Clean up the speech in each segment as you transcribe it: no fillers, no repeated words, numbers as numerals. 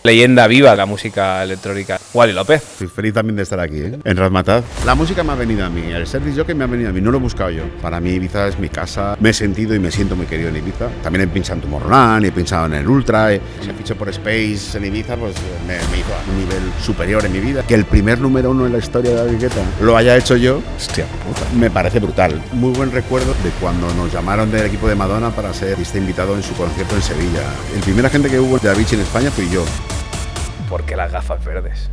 Leyenda viva de la música electrónica, Wally López. Estoy feliz también de estar aquí, en Razmataz. La música me ha venido a mí, el ser disc jockey me ha venido a mí, no lo he buscado yo. Para mí Ibiza es mi casa, me he sentido y me siento muy querido en Ibiza. También he pinchado en Tomorrowland, he pinchado en el Ultra, si he fichado por Space en Ibiza, pues me hizo a un nivel superior en mi vida. Que el primer número 1 en la historia de la Guiqueta lo haya hecho yo, Hostia puta. me parece brutal. Muy buen recuerdo de cuando nos llamaron del equipo de Madonna para ser invitado en su concierto en Sevilla. El primer agente que hubo de Avicii en España fui yo. ¿Por qué las gafas verdes?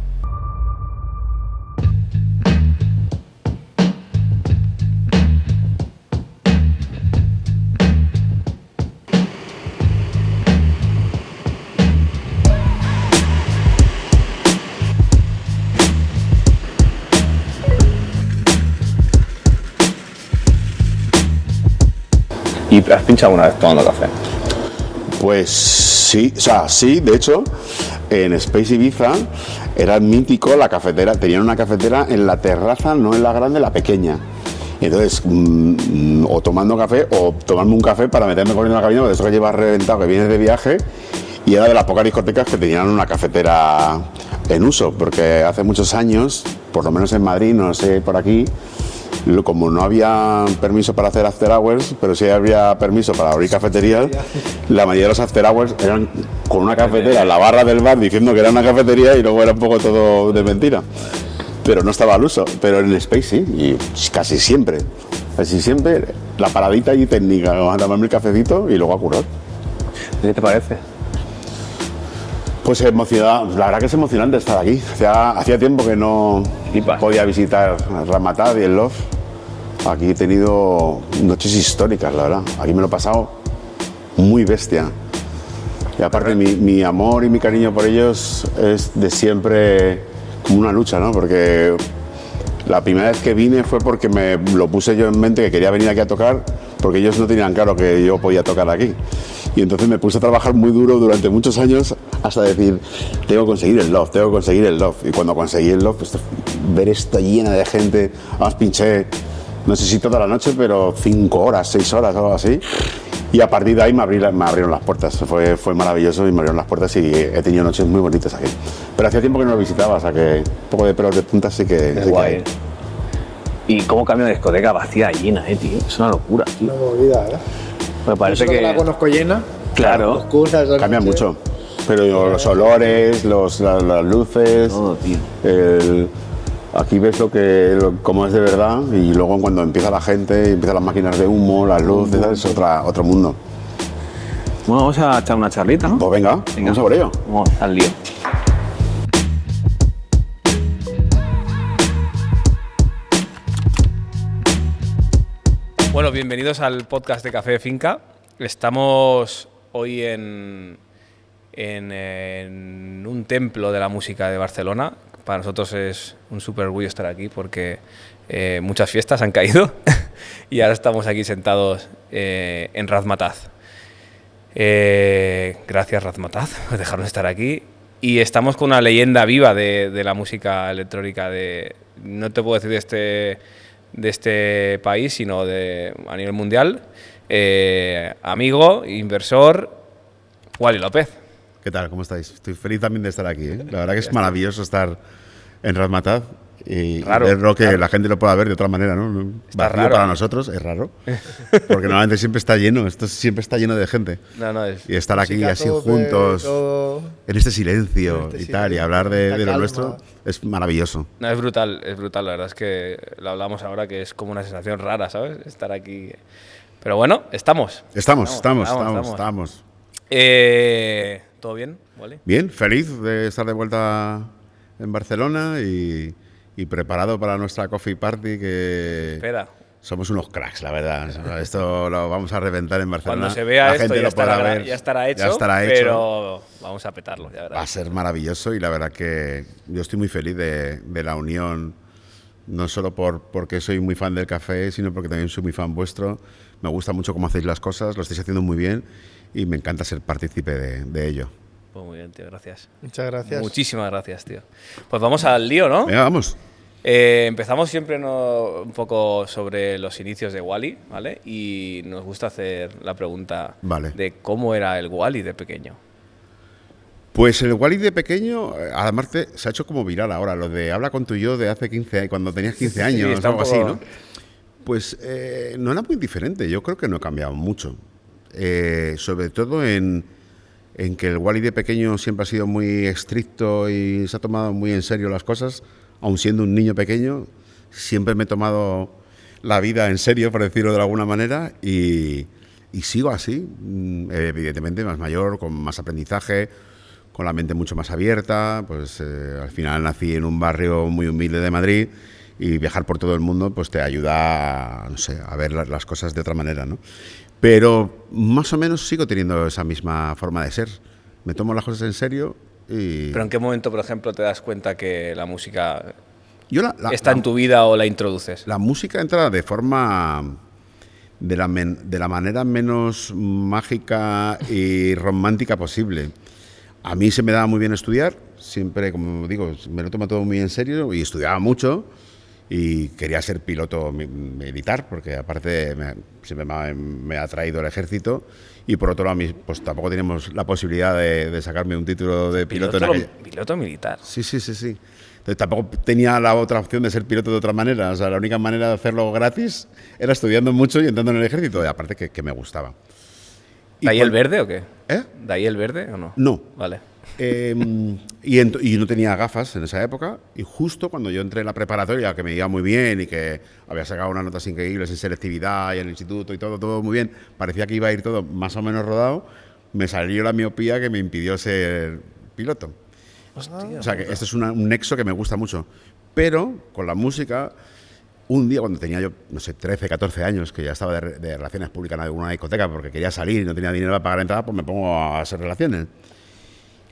¿Y has pinchado una vez tomando café? Pues sí, o sea, sí, de hecho, en Space Ibiza era mítico la cafetera, tenían una cafetera en la terraza, no en la grande, la pequeña. Y entonces, o tomando café, o tomarme un café para meterme corriendo en la cabina, porque eso que llevas reventado, que vienes de viaje, y era de las pocas discotecas que tenían una cafetera en uso, porque hace muchos años, por lo menos en Madrid, no sé por aquí, como no había permiso para hacer after hours, pero sí había permiso para abrir cafeterías, la mayoría de los after hours eran con una cafetera en la barra del bar diciendo que era una cafetería y luego era un poco todo de mentira. Pero no estaba al uso, pero en el Space sí, y casi siempre la paradita y técnica, vamos a tomarme el cafecito y luego a currar. ¿Qué te parece? Pues emocionante, la verdad que es emocionante estar aquí. Hacía tiempo que no podía visitar Razmataz y el Love. Aquí he tenido noches históricas, la verdad. Aquí me lo he pasado muy bestia. Y aparte mi amor y mi cariño por ellos es de siempre como una lucha, ¿no? Porque la primera vez que vine fue porque me lo puse yo en mente que quería venir aquí a tocar, porque ellos no tenían claro que yo podía tocar aquí. Y entonces me puse a trabajar muy duro durante muchos años hasta decir, tengo que conseguir el Love, tengo que conseguir el Love. Y cuando conseguí el Love, pues, ver esto llena de gente, además pinché, no sé si toda la noche, pero 5 horas, 6 horas, algo así. Y a partir de ahí me abrieron las puertas. Fue maravilloso y me abrieron las puertas y he tenido noches muy bonitas aquí. Pero hacía tiempo que no lo visitaba, o sea que un poco de pelos de punta sí que... Es guay. Y cómo cambia de discoteca vacía a llena, tío. Es una locura, tío. Una movida, Me parece que la conozco llena. Claro. Los cursos, Cambia mucho. Pero los olores, las luces... Todo, tío. Aquí ves cómo es de verdad y luego cuando empieza la gente, empiezan las máquinas de humo, las luces, es otro mundo. Bueno, vamos a echar una charlita, ¿no? Pues venga, vamos a por ello. Vamos al lío. Bueno, bienvenidos al podcast de Café de Finca. Estamos hoy en un templo de la música de Barcelona. Para nosotros es un súper orgullo estar aquí porque muchas fiestas han caído y ahora estamos aquí sentados en Razmataz. Gracias, Razmataz, por dejarnos estar aquí. Y estamos con una leyenda viva de la música electrónica, no te puedo decir de este país, sino a nivel mundial. Amigo, inversor, Wally López. ¿Qué tal? ¿Cómo estáis? Estoy feliz también de estar aquí, ¿eh? La verdad que es maravilloso estar en Razmataz y verlo que la gente lo pueda ver de otra manera, ¿no? Está vacío raro, para nosotros, es raro, porque normalmente siempre está lleno, esto siempre está lleno de gente. Es y estar aquí así tope, juntos, todo... en este silencio y tal, y hablar de lo nuestro, es maravilloso. No, es brutal, la verdad es que lo hablamos ahora que es como una sensación rara, ¿sabes? Estar aquí. Pero bueno, estamos. Estamos. ¿Todo bien, Wally? Bien, feliz de estar de vuelta en Barcelona y preparado para nuestra coffee party que... Espera. Somos unos cracks, la verdad. Esto lo vamos a reventar en Barcelona. Cuando se vea la esto gente ya estará hecho, pero vamos a petarlo, ya verás. Va a ser maravilloso y la verdad que yo estoy muy feliz de la unión, no solo porque soy muy fan del café, sino porque también soy muy fan vuestro. Me gusta mucho cómo hacéis las cosas, lo estáis haciendo muy bien y me encanta ser partícipe de ello. Pues muy bien, tío, gracias. Muchas gracias. Muchísimas gracias, tío. Pues vamos al lío, ¿no? Venga, vamos. Empezamos siempre un poco sobre los inicios de Wally, ¿vale? Y nos gusta hacer la pregunta de cómo era el Wally de pequeño. Pues el Wally de pequeño, además se ha hecho como viral ahora, lo de habla con tu yo de hace 15 años, cuando tenías 15 años, sí, algo así, ¿no? Pues no era muy diferente, yo creo que no he cambiado mucho. Sobre todo en que el Wally de pequeño siempre ha sido muy estricto y se ha tomado muy en serio las cosas, aun siendo un niño pequeño, siempre me he tomado la vida en serio, por decirlo de alguna manera, y sigo así, evidentemente más mayor, con más aprendizaje, con la mente mucho más abierta. Pues al final nací en un barrio muy humilde de Madrid y viajar por todo el mundo pues te ayuda a, no sé, a ver las cosas de otra manera, ¿no? Pero más o menos sigo teniendo esa misma forma de ser. Me tomo las cosas en serio y... ¿Pero en qué momento, por ejemplo, te das cuenta que la música está en tu vida o la introduces? La música entra de forma... de la manera menos mágica y romántica posible. A mí se me daba muy bien estudiar, siempre, como digo, me lo tomo todo muy en serio y estudiaba mucho y quería ser piloto militar, porque aparte siempre me ha atraído el ejército, y por otro lado pues tampoco teníamos la posibilidad de sacarme un título de piloto. ¿Piloto militar? Sí. Entonces tampoco tenía la otra opción de ser piloto de otra manera. O sea, la única manera de hacerlo gratis era estudiando mucho y entrando en el ejército, y aparte que me gustaba. ¿De ahí el verde o qué? ¿Eh? ¿De ahí el verde o no? No. Vale. Y no tenía gafas en esa época, y justo cuando yo entré en la preparatoria, que me iba muy bien y que había sacado unas notas increíbles en selectividad y en el instituto y todo muy bien, parecía que iba a ir todo más o menos rodado, me salió la miopía que me impidió ser piloto. Hostia, o sea, que este es un nexo que me gusta mucho. Pero con la música, un día cuando tenía yo, no sé, 13, 14 años, que ya estaba de relaciones públicas en alguna discoteca porque quería salir y no tenía dinero para pagar la entrada, pues me pongo a hacer relaciones.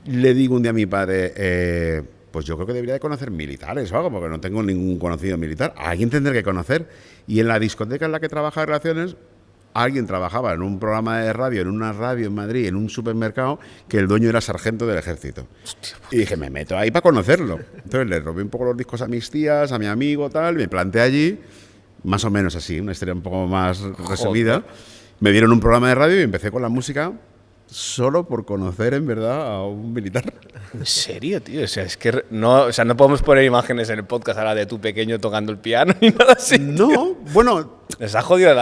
Le digo un día a mi padre, pues yo creo que debería de conocer militares o algo, porque no tengo ningún conocido militar. A alguien tendré que conocer. Y en la discoteca en la que trabajaba de relaciones, alguien trabajaba en un programa de radio, en una radio en Madrid, en un supermercado, que el dueño era sargento del ejército. Hostia, y dije, me meto ahí para conocerlo. Entonces le robé un poco los discos a mis tías, a mi amigo, tal, me planté allí, más o menos así, una historia un poco más resumida. Me dieron un programa de radio y empecé con la música solo por conocer en verdad a un militar. ¿En serio, tío? O sea, es que no podemos poner imágenes en el podcast ahora de tu pequeño tocando el piano ni nada así. No, bueno... Les ha jodido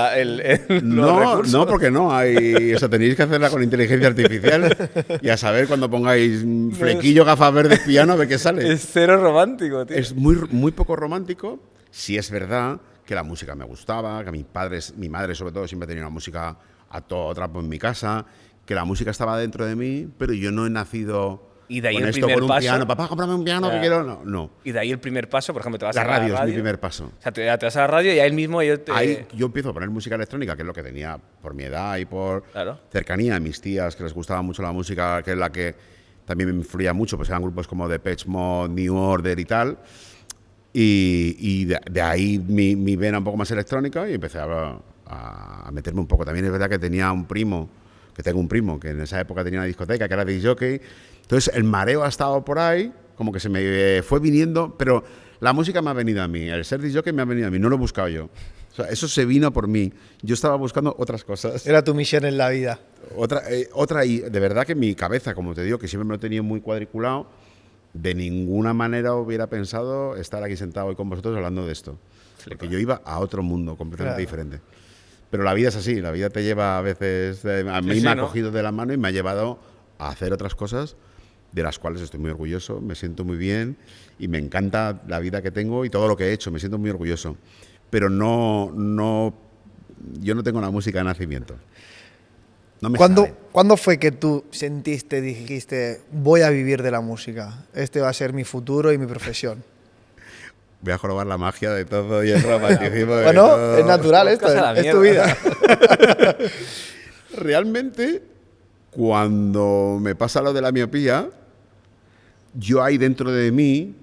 No, porque no hay... O sea, tenéis que hacerla con inteligencia artificial y a saber cuando pongáis flequillo, gafas verdes, piano, a ver qué sale. Es cero romántico, tío. Es muy poco romántico. Sí es verdad que la música me gustaba, que mi madre sobre todo siempre tenía una música a todo trapo en mi casa, que la música estaba dentro de mí, pero yo no he nacido... Y de ahí con el esto, primer con un paso. piano, papá, cómprame un piano que quiero. No. Y de ahí el primer paso, por ejemplo, te vas La a la radio radio. es mi primer paso. O sea, te vas a la radio y ahí mismo Ahí yo empiezo a poner música electrónica, que es lo que tenía por mi edad y por cercanía a mis tías, que les gustaba mucho la música, que es la que también me influía mucho, pues eran grupos como Depeche Mode, New Order y tal. Y de ahí mi vena un poco más electrónica, y empecé a meterme un poco. También es verdad que tengo un primo, que en esa época tenía una discoteca, que era disc jockey. Entonces el mareo ha estado por ahí, como que se me fue viniendo, pero la música me ha venido a mí, el ser disc jockey me ha venido a mí, no lo he buscado yo. O sea, eso se vino por mí. Yo estaba buscando otras cosas. Era tu misión en la vida. Otra, y de verdad que mi cabeza, como te digo, que siempre me lo he tenido muy cuadriculado, de ninguna manera hubiera pensado estar aquí sentado hoy con vosotros hablando de esto. Porque yo iba a otro mundo completamente diferente. Pero la vida es así, la vida te lleva a veces... A mí me ha cogido de la mano y me ha llevado a hacer otras cosas de las cuales estoy muy orgulloso, me siento muy bien y me encanta la vida que tengo y todo lo que he hecho, me siento muy orgulloso. Pero yo no tengo la música de nacimiento. No me sale. ¿Cuándo fue que tú dijiste, voy a vivir de la música? Este va a ser mi futuro y mi profesión. Voy a jorobar la magia de todo y el romanticismo de bueno, todo. es natural esto, es tu vida. Realmente, cuando me pasa lo de la miopía, yo ahí dentro de mí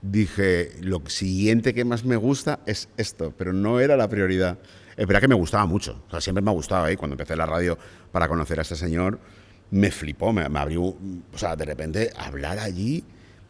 dije, lo siguiente que más me gusta es esto, pero no era la prioridad. Es verdad que me gustaba mucho, o sea, siempre me ha gustado, cuando empecé la radio para conocer a este señor, me flipó, me abrió, o sea, de repente hablar allí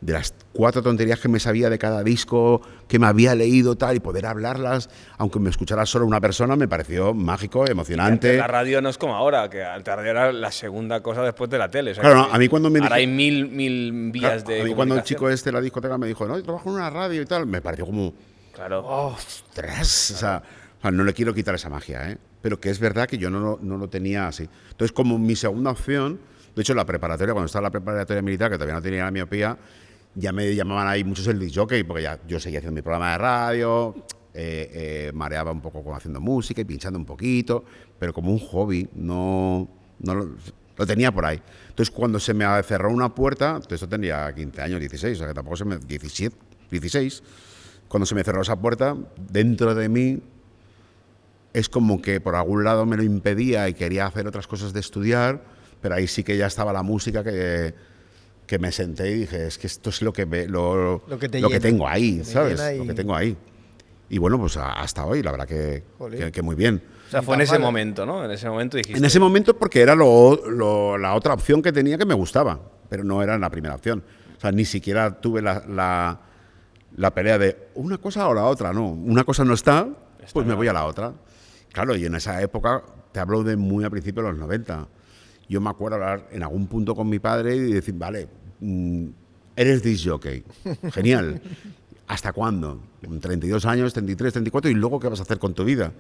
de las 4 tonterías que me sabía de cada disco, que me había leído tal, y poder hablarlas, aunque me escuchara solo una persona, me pareció mágico, emocionante. La radio no es como ahora, que la radio era la segunda cosa después de la tele. O sea, claro, a mí cuando me ahora hay mil vías claro, de a mí cuando el chico de la discoteca me dijo, no, yo trabajo en una radio y tal, me pareció como... Claro. ¡Ostras! O sea, no le quiero quitar esa magia, ¿eh? Pero que es verdad que yo no lo tenía así. Entonces, como mi segunda opción, de hecho, en la preparatoria, cuando estaba en la preparatoria militar, que todavía no tenía la miopía, ya me llamaban ahí muchos el disc jockey, porque ya yo seguía haciendo mi programa de radio, mareaba un poco haciendo música y pinchando un poquito, pero como un hobby, no lo tenía por ahí. Entonces, cuando se me cerró una puerta, esto tenía 15 años, 16, o sea que tampoco 17, 16, cuando se me cerró esa puerta, dentro de mí es como que por algún lado me lo impedía y quería hacer otras cosas de estudiar, pero ahí sí que ya estaba la música que me senté y dije, es que esto es lo que tengo ahí, ¿sabes? Lo que tengo ahí. Y bueno, pues hasta hoy, la verdad que muy bien. O sea, fue en ese momento, ¿no? En ese momento dijiste... En ese momento porque era la otra opción que tenía que me gustaba, pero no era la primera opción. O sea, ni siquiera tuve la pelea de una cosa o la otra, no. Una cosa no está, pues me voy a la otra. Claro, y en esa época, te hablo de muy a principios de los 90, yo me acuerdo hablar en algún punto con mi padre y decir, vale, eres disc jockey, genial. ¿Hasta cuándo? 32 años, 33, 34, y luego ¿qué vas a hacer con tu vida?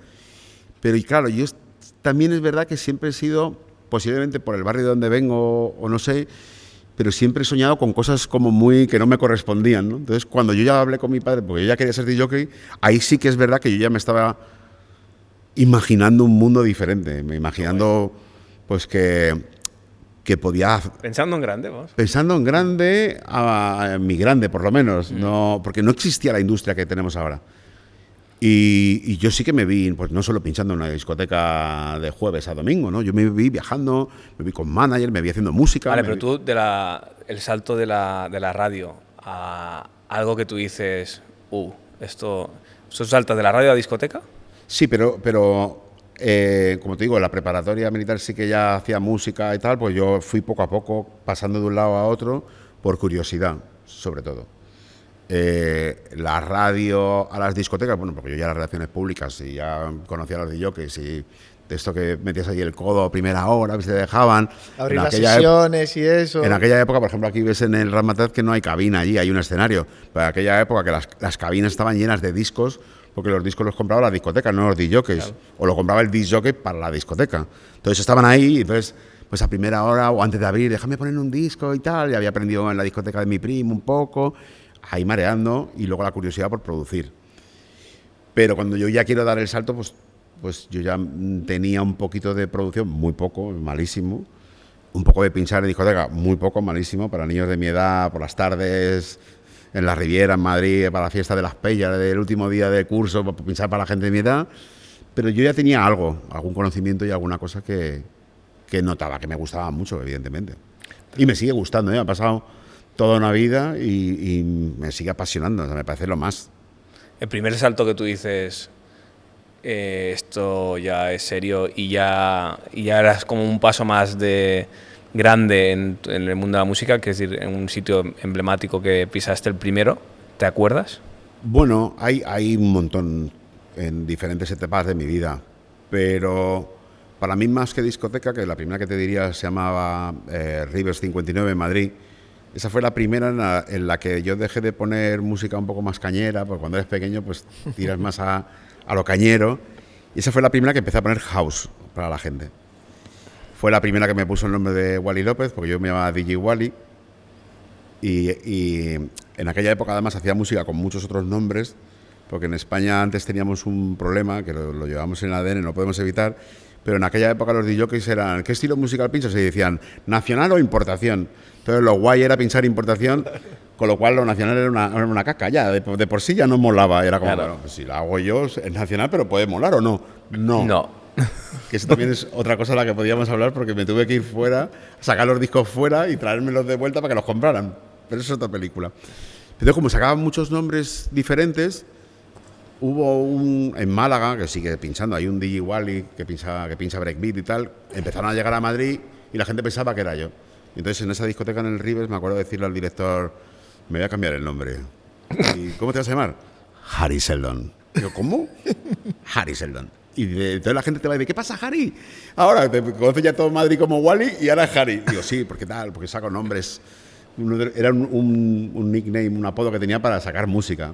Pero y claro, yo también es verdad que siempre he sido, posiblemente por el barrio de donde vengo o no sé, pero siempre he soñado con cosas como muy que no me correspondían, ¿no? Entonces, cuando yo ya hablé con mi padre, porque yo ya quería ser disc jockey, ahí sí que es verdad que yo ya me estaba imaginando un mundo diferente, me imaginando pues que podía... Pensando en grande, vos. Pensando en grande, en mi grande por lo menos, no, porque no existía la industria que tenemos ahora. Y yo sí que me vi, pues no solo pinchando en una discoteca de jueves a domingo, ¿no? Yo me vi viajando, me vi con manager, me vi haciendo música. Vale, pero tú, el salto de la radio a algo que tú dices, ¿esto salta de la radio a discoteca? Sí, pero como te digo, en la preparatoria militar sí que ya hacía música y tal, pues yo fui poco a poco pasando de un lado a otro por curiosidad, sobre todo. La radio a las discotecas, bueno, porque yo ya las relaciones públicas y ya conocía a los DJs y de esto que metías ahí el codo a primera hora, se dejaban. Abrir las sesiones y eso. En aquella época, por ejemplo, aquí ves en el Ramataz que no hay cabina allí, hay un escenario. Pero en aquella época que las cabinas estaban llenas de discos, porque los discos los compraba la discoteca, no los DJs. Claro. O lo compraba el disc jockey para la discoteca. Entonces estaban ahí y entonces, pues a primera hora o antes de abrir, déjame poner un disco y tal. Y había aprendido en la discoteca de mi primo un poco, ahí mareando, y luego la curiosidad por producir. Pero cuando yo ya quiero dar el salto, pues yo ya tenía un poquito de producción, muy poco, malísimo. Un poco de pinchar en discoteca, muy poco, malísimo, para niños de mi edad, por las tardes, en la Riviera, en Madrid, para la fiesta de las Pellas, del último día de curso, para pinchar para la gente de mi edad. Pero yo ya tenía algún conocimiento y alguna cosa que notaba, que me gustaba mucho, evidentemente. Y me sigue gustando, ¿eh? Ha pasado toda una vida y me sigue apasionando, o sea, me parece lo más. El primer salto que tú dices, esto ya es serio y ya eras como un paso más de grande en el mundo de la música, que es decir, en un sitio emblemático que pisaste el primero, ¿te acuerdas? Bueno, hay un montón en diferentes etapas de mi vida, pero para mí más que discoteca, que la primera que te diría se llamaba Rivers 59 en Madrid. Esa fue la primera en la que yo dejé de poner música un poco más cañera, porque cuando eres pequeño pues tiras más a lo cañero. Y esa fue la primera que empecé a poner house para la gente. Fue la primera que me puso el nombre de Wally López, porque yo me llamaba DJ Wally. Y en aquella época además hacía música con muchos otros nombres, porque en España antes teníamos un problema, que lo llevamos en el ADN, no lo podemos evitar, pero en aquella época los DJs eran, ¿qué estilo musical pinchas? Y decían, ¿nacional o importación? Entonces lo guay era pinchar importación, con lo cual lo nacional era una caca ya, de por sí ya no molaba, era como, claro, bueno, pues si la hago yo es nacional, pero ¿puede molar o no? No. Que eso también es otra cosa de la que podíamos hablar, porque me tuve que ir fuera, sacar los discos fuera y traérmelos de vuelta para que los compraran, pero eso es otra película. Entonces, como sacaban muchos nombres diferentes, hubo en Málaga, que sigue pinchando, hay un DJ Wally que pincha breakbeat y tal, empezaron a llegar a Madrid y la gente pensaba que era yo. Entonces en esa discoteca en el Rivers me acuerdo de decirle al director, me voy a cambiar el nombre. ¿Y cómo te vas a llamar? Harry Seldon. Yo, ¿cómo? Harry Seldon. Y toda la gente te va a decir, ¿qué pasa, Harry? Ahora te conoce ya todo Madrid como Wally y ahora Harry. Digo, sí, porque saco nombres. Era un nickname, un apodo que tenía para sacar música.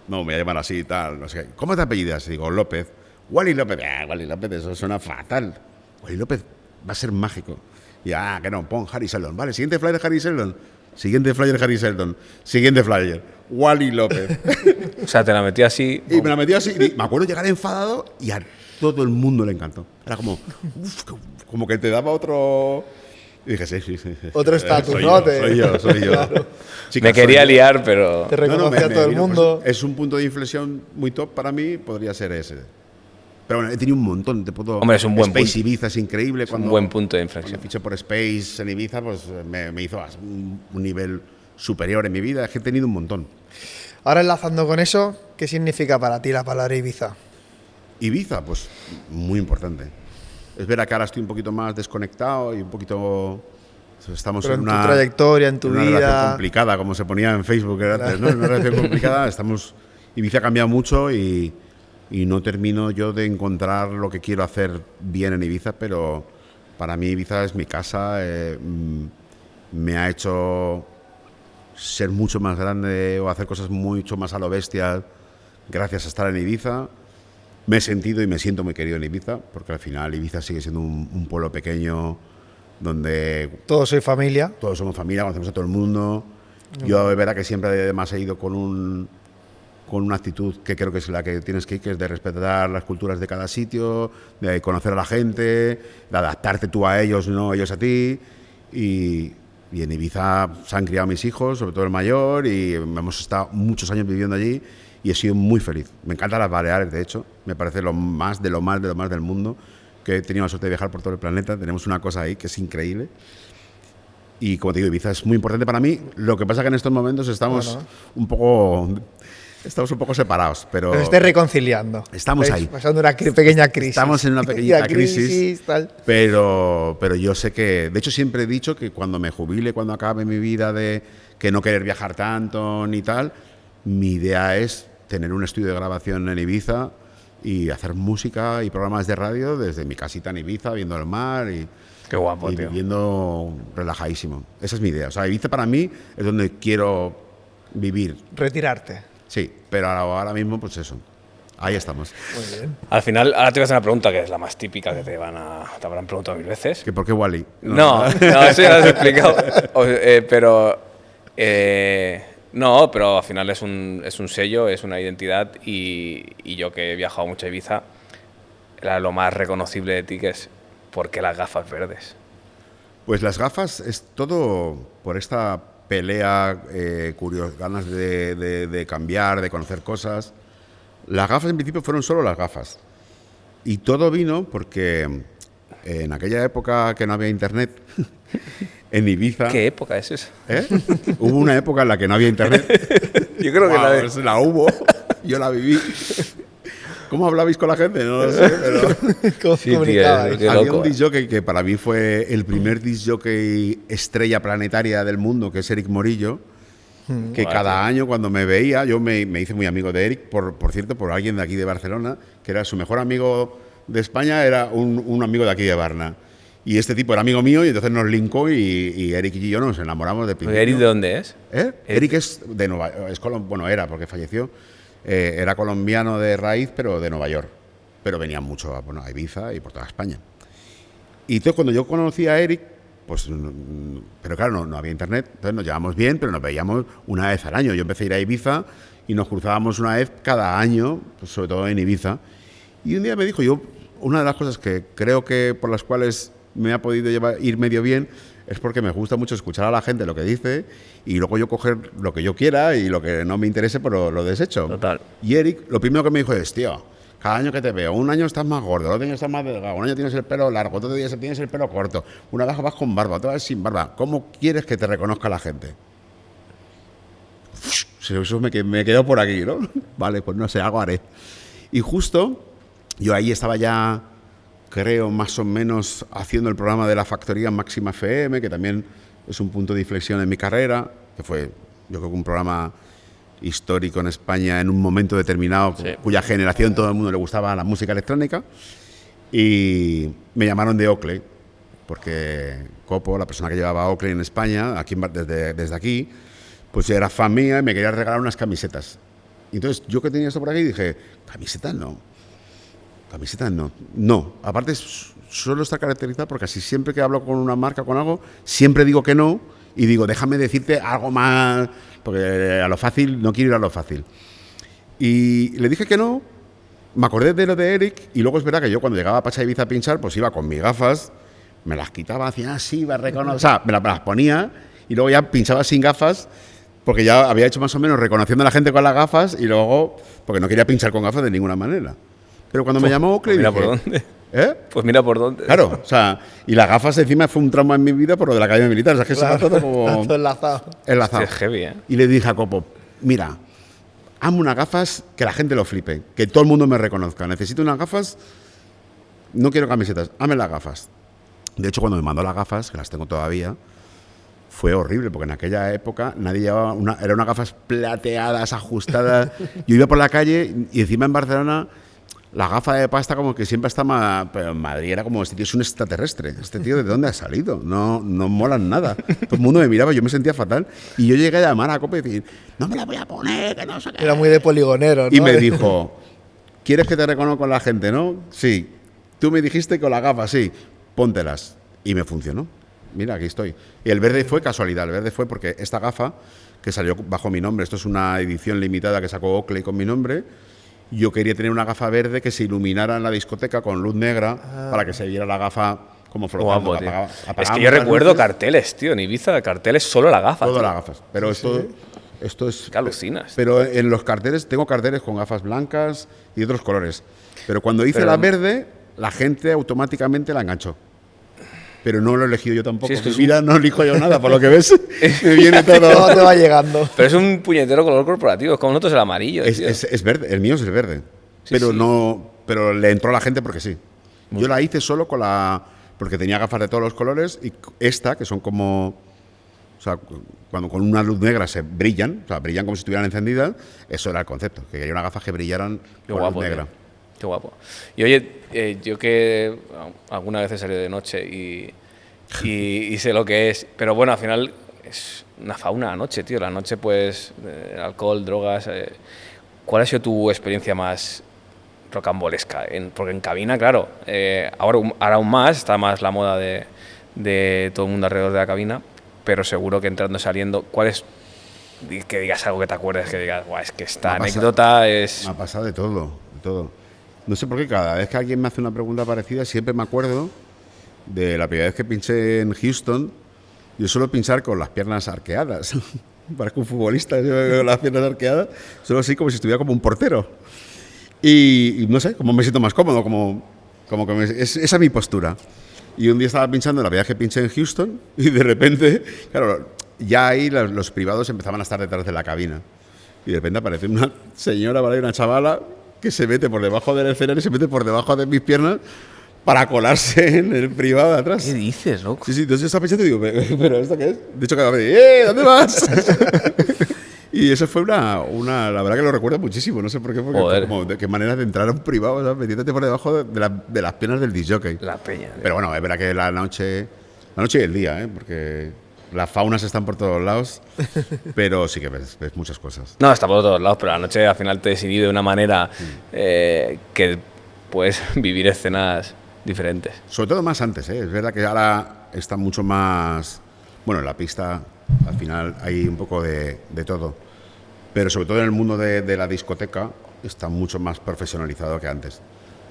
No, me voy a llamar así y tal, no sé. ¿Cómo te apellidas? Digo, López. Wally López. Wally López, eso suena fatal. Wally López va a ser mágico. Y que no, pon Harry Seldon. Vale, siguiente flyer Harry Seldon. Siguiente flyer Harry Seldon. Siguiente flyer. Wally López. O sea, te la metí así. Y me la metí así. Y me acuerdo llegar enfadado y a todo el mundo le encantó. Era como, como que te daba otro... Y dije, sí. Otro estatus, soy ¿no? Yo, soy yo. Claro. Chicas, Me quería soy yo. liar, pero... Te reconocía todo el mundo. Pues es un punto de inflexión muy top para mí, podría ser ese. Pero bueno, he tenido un montón. Hombre, es un buen Space punto. Ibiza es increíble. Es un buen punto de inflexión. Cuando fiché por Space en Ibiza, pues me hizo un nivel superior en mi vida. Es que he tenido un montón. Ahora enlazando con eso, ¿qué significa para ti la palabra Ibiza? Ibiza, pues muy importante. Es verdad que ahora estoy un poquito más desconectado y un poquito... Estamos Pero en en una... tu trayectoria, en tu una vida... relación complicada, como se ponía en Facebook antes, ¿no? Una relación complicada. Ibiza ha cambiado mucho y no termino yo de encontrar lo que quiero hacer bien en Ibiza, pero para mí Ibiza es mi casa. Me ha hecho ser mucho más grande o hacer cosas mucho más a lo bestia gracias a estar en Ibiza. Me he sentido y me siento muy querido en Ibiza, porque al final Ibiza sigue siendo un pueblo pequeño donde Todos soy familia. todos somos familia, conocemos a todo el mundo. Yo es verdad que siempre además he ido con una actitud que creo que es la que tienes que ir, que es de respetar las culturas de cada sitio, de conocer a la gente, de adaptarte tú a ellos, no ellos a ti. Y en Ibiza se han criado mis hijos, sobre todo el mayor, y hemos estado muchos años viviendo allí y he sido muy feliz. Me encantan las Baleares, de hecho, me parece lo más del mundo, que he tenido la suerte de viajar por todo el planeta. Tenemos una cosa ahí que es increíble. Y como te digo, Ibiza es muy importante para mí. Lo que pasa es que en estos momentos estamos un poco separados, pero Os estáis reconciliando. Estamos Estáis ahí. pasando una pequeña crisis. Estamos en una pequeñita crisis, tal. pero yo sé que, de hecho siempre he dicho que cuando me jubile, cuando acabe mi vida de que no querer viajar tanto ni tal, mi idea es tener un estudio de grabación en Ibiza y hacer música y programas de radio desde mi casita en Ibiza, viendo el mar y... Qué guapo, y tío. viviendo relajadísimo. Esa es mi idea. O sea, Ibiza para mí es donde quiero vivir. Retirarte. Sí, pero ahora mismo, pues eso. Ahí estamos. Muy bien. Al final, ahora te voy a hacer una pregunta que es la más típica que te habrán preguntado 1000 veces. ¿Que por qué Wally? No, eso ya lo has explicado. No, pero al final es un sello, es una identidad y yo que he viajado mucho a Ibiza, era lo más reconocible de ti que es ¿por qué las gafas verdes? Pues las gafas es todo por esta pelea, ganas de cambiar, de conocer cosas. Las gafas en principio fueron solo las gafas. Y todo vino porque en aquella época que no había internet, en Ibiza... ¿Qué época es esa? Hubo una época en la que no había internet. Yo creo que la hubo, yo la viví. ¿Cómo hablabais con la gente? No lo sé, pero... Sí, tío, Comunicabais. qué Había loco, un disc jockey que para mí fue el primer disc jockey estrella planetaria del mundo, que es Eric Morillo, que cada año cuando me veía, yo me hice muy amigo de Eric, por cierto, por alguien de aquí de Barcelona, que era su mejor amigo de España, era un amigo de aquí de Varna. Y este tipo era amigo mío y entonces nos linkó y Eric y yo nos enamoramos de principio. ¿Eric de dónde es? Eric es de bueno, era porque falleció. Era colombiano de raíz, pero de Nueva York. Pero venía mucho a Ibiza y por toda España. Y entonces cuando yo conocí a Eric, pues, pero claro, no había internet, entonces nos llevábamos bien, pero nos veíamos una vez al año. Yo empecé a ir a Ibiza y nos cruzábamos una vez cada año, pues sobre todo en Ibiza. Y un día me dijo, una de las cosas que creo que por las cuales me ha podido ir medio bien es porque me gusta mucho escuchar a la gente lo que dice y luego yo coger lo que yo quiera y lo que no me interese pues lo desecho. Total. Y Eric, lo primero que me dijo es, tío, cada año que te veo, un año estás más gordo, otro año estás más delgado, un año tienes el pelo largo, otro día tienes el pelo corto, una vez vas con barba, otra vez sin barba. ¿Cómo quieres que te reconozca la gente? Eso me quedó por aquí, ¿no? Vale, pues no sé, algo haré. Y justo yo ahí estaba ya, creo, más o menos haciendo el programa de la factoría Máxima FM, que también es un punto de inflexión en mi carrera, que fue Yo creo que un programa histórico en España en un momento determinado, Sí. cuya generación todo el mundo le gustaba la música electrónica, y me llamaron de Oakley, porque Copo, la persona que llevaba Oakley en España, aquí desde aquí, pues era fan mía y me quería regalar unas camisetas. Y entonces yo que tenía esto por aquí dije, camisetas no. No, aparte suelo estar caracterizado porque casi siempre que hablo con una marca, con algo, siempre digo que no y digo, déjame decirte algo más, porque a lo fácil, no quiero ir a lo fácil. Y le dije que no, me acordé de lo de Eric y luego es verdad que yo cuando llegaba a Pacha Ibiza a pinchar, pues iba con mis gafas, me las quitaba, hacía así, me las ponía y luego ya pinchaba sin gafas porque ya había hecho más o menos reconociendo a la gente con las gafas y luego, porque no quería pinchar con gafas de ninguna manera. Pero cuando me llamó Oakley Pues mira dije, por dónde. ¿eh? Pues mira por dónde. Claro, o sea, y las gafas encima fue un trauma en mi vida por lo de la Academia Militar, o sea, que se va todo como Está todo enlazado. enlazado. Es heavy, ¿eh? Y le dije a Copo, mira, hazme unas gafas que la gente lo flipe, que todo el mundo me reconozca. Necesito unas gafas, no quiero camisetas, hazme las gafas. De hecho, cuando me mandó las gafas, que las tengo todavía, fue horrible, porque en aquella época nadie llevaba eran unas gafas plateadas, ajustadas. Yo iba por la calle y encima en Barcelona la gafa de pasta como que siempre está más... Pero en Madrid era como, este tío es un extraterrestre. Este tío, ¿de dónde ha salido? No molan nada. Todo el mundo me miraba, yo me sentía fatal. Y yo llegué a llamar a Copa y decir, no me la voy a poner, que no sé qué. Era muy de poligonero, ¿no? Y me dijo, ¿quieres que te reconozca con la gente, no? Sí. Tú me dijiste con las gafas, sí. Póntelas. Y me funcionó. Mira, aquí estoy. Y el verde fue casualidad. El verde fue porque esta gafa, que salió bajo mi nombre, esto es una edición limitada que sacó Oakley con mi nombre, yo quería tener una gafa verde que se iluminara en la discoteca con luz negra para que se viera la gafa como flotando. Guapo, tío. Es Apagábamos que yo las recuerdo luces, carteles, tío. En Ibiza, carteles solo la gafa. todas tío. las gafas. Pero esto es... Que alucinas. Pero en los carteles, tengo carteles con gafas blancas y otros colores. Pero cuando hice Pero- la verde, la gente automáticamente la enganchó. Pero no lo he elegido yo tampoco. Sí, es que es Mira, no elijo yo nada, por lo que ves. Me viene Todo todo. te va llegando. Pero es un puñetero color corporativo. Es como nosotros el amarillo, tío. Es verde, el mío es el verde. Sí, pero sí. no, pero le entró a la gente porque sí. Yo la hice solo porque tenía gafas de todos los colores y esta, que son como, o sea, cuando con una luz negra se brillan, o sea, brillan como si estuvieran encendidas, eso era el concepto, que quería unas gafas que brillaran Qué con guapo, luz negra. tío. Qué guapo. Y oye, yo que alguna vez he salido de noche y sé lo que es, pero bueno, al final es una fauna la noche, tío. La noche, pues, alcohol, drogas. ¿Cuál ha sido tu experiencia más rocambolesca? Porque en cabina, claro, ahora aún más, está más la moda de todo el mundo alrededor de la cabina, pero seguro que entrando y saliendo, ¿cuál es? Que digas algo que te acuerdes, que digas, "Buah, es que esta anécdota es... Me ha pasado de todo, de todo. No sé por qué cada vez que alguien me hace una pregunta parecida siempre me acuerdo de la primera vez que pinché en Houston. Yo suelo pinchar con las piernas arqueadas. Parezco un futbolista, yo con las piernas arqueadas, solo así como si estuviera como un portero. Y no sé, como me siento más cómodo, como que esa es mi postura. Y un día estaba pinchando, la primera vez que pinché en Houston, y de repente, claro, ya ahí los privados empezaban a estar detrás de la cabina. Y de repente aparece una señora, ¿vale? Una chavala que se mete por debajo del escenario, se mete por debajo de mis piernas para colarse en el privado de atrás. ¿Qué dices, loco? Sí, entonces yo estaba pensando y digo, ¿pero esto qué es? De hecho, cada vez ¿dónde vas? Y eso fue la verdad que lo recuerdo muchísimo, no sé por qué, porque Joder. como de qué manera de entrar a un privado, ¿sabes? Metiéndote por debajo de las piernas del disjockey. La peña. tío. Pero bueno, es verdad que la noche y el día, porque las faunas están por todos lados, pero sí que ves muchas cosas. No, está por todos lados, pero la noche al final te desinhibe de una manera que puedes vivir escenas diferentes. Sobre todo más antes, ¿eh? Es verdad que ahora está mucho más... Bueno, en la pista al final hay un poco de todo, pero sobre todo en el mundo de la discoteca está mucho más profesionalizado que antes.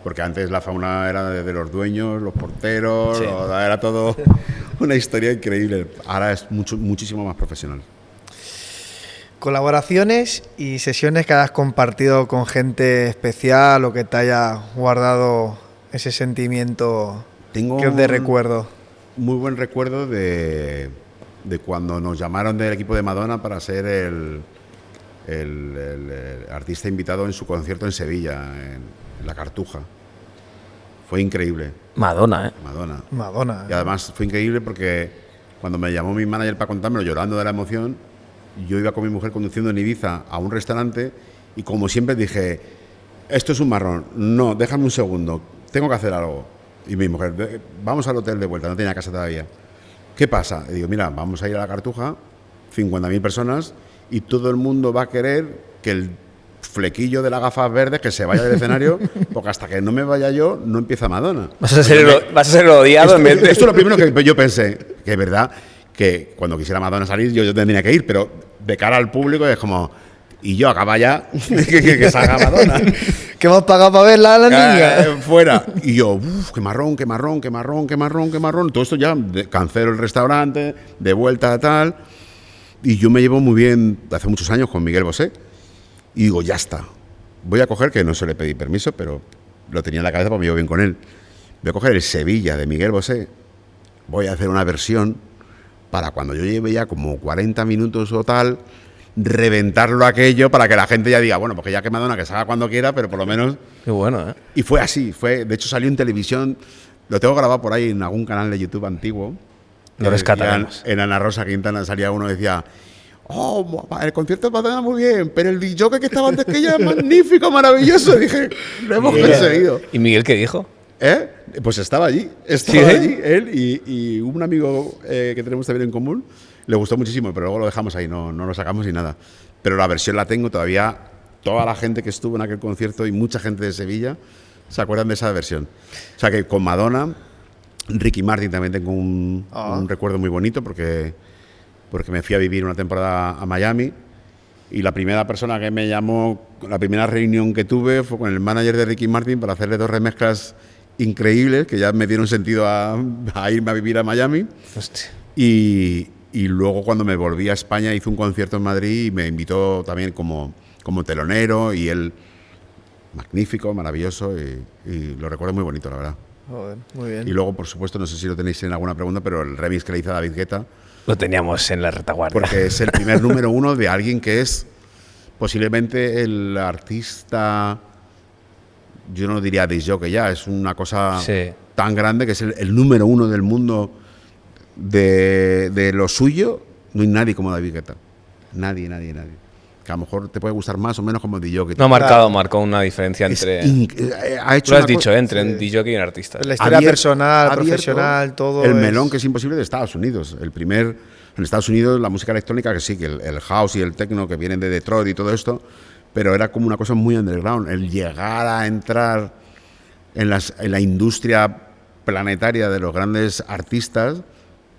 Porque antes la fauna era de los dueños, los porteros, Sí. era todo una historia increíble. Ahora es muchísimo más profesional. Colaboraciones y sesiones que hayas compartido con gente especial o que te haya guardado ese sentimiento Tengo que es de recuerdo. muy buen recuerdo de cuando nos llamaron del equipo de Madonna para ser el artista invitado en su concierto en Sevilla, en La Cartuja. Fue increíble, Madonna, ¿eh? Madonna. Madonna. Y además fue increíble porque cuando me llamó mi manager para contármelo llorando de la emoción, yo iba con mi mujer conduciendo en Ibiza a un restaurante y como siempre dije, esto es un marrón, no, déjame un segundo, tengo que hacer algo. Y mi mujer, vamos al hotel de vuelta, no tenía casa todavía. ¿Qué pasa? Y digo, mira, vamos a ir a la Cartuja, 50.000 personas, y todo el mundo va a querer que el flequillo de las gafas verdes que se vaya del escenario, porque hasta que no me vaya yo, no empieza Madonna. Vas a ser el odiado en vez de... Esto es lo primero que yo pensé, que es verdad que cuando quisiera Madonna salir yo tendría que ir, pero de cara al público es como... Y yo acaba ya que salga Madonna. ¿Qué hemos pagado para verla a la niña? Fuera. Y yo, qué marrón. Todo esto ya, cancelo el restaurante, de vuelta a tal. Y yo me llevo muy bien, hace muchos años, con Miguel Bosé. Y digo, ya está. Voy a coger, que no se le pedí permiso, pero lo tenía en la cabeza porque me llevo bien con él. Voy a coger el Sevilla de Miguel Bosé. Voy a hacer una versión para cuando yo lleve ya como 40 minutos o tal, reventarlo aquello para que la gente ya diga, bueno, porque ya que Madonna que salga cuando quiera, pero por lo menos... Qué bueno, ¿eh? Y fue así, de hecho salió en televisión, lo tengo grabado por ahí en algún canal de YouTube antiguo. Lo rescataremos. En Ana Rosa Quintana salía uno y decía, oh, el concierto de Madonna muy bien, pero el DJ que estaba antes que ella es magnífico, maravilloso. Dije, lo hemos conseguido. ¿Y Miguel qué dijo? Pues estaba allí, él y un amigo que tenemos también en común. Le gustó muchísimo, pero luego lo dejamos ahí, no lo sacamos ni nada. Pero la versión la tengo todavía. Toda la gente que estuvo en aquel concierto y mucha gente de Sevilla se acuerdan de esa versión. O sea que con Madonna, Ricky Martin también tengo un recuerdo muy bonito porque me fui a vivir una temporada a Miami y la primera persona que me llamó, la primera reunión que tuve fue con el manager de Ricky Martin para hacerle 2 remezclas increíbles que ya me dieron sentido a irme a vivir a Miami. Hostia. Y luego cuando me volví a España hice un concierto en Madrid y me invitó también como telonero y él, magnífico, maravilloso y lo recuerdo muy bonito, la verdad. Joder, muy bien. Y luego, por supuesto, no sé si lo tenéis en alguna pregunta, pero el remix que le hizo a David Guetta. Lo teníamos en la retaguardia. Porque es el primer número 1 de alguien que es posiblemente el artista, yo no diría disc jockey ya, es una cosa tan grande que es el número 1 del mundo de lo suyo. No hay nadie como David Guetta. Nadie. Que a lo mejor te puede gustar más o menos como DJ. No marcó una diferencia entre... ha hecho lo has dicho, entre un DJ y un artista. La historia personal, profesional, todo. El melón que es imposible de Estados Unidos. En Estados Unidos la música electrónica, que sí, que el house y el techno que vienen de Detroit y todo esto, pero era como una cosa muy underground. El llegar a entrar en la industria planetaria de los grandes artistas,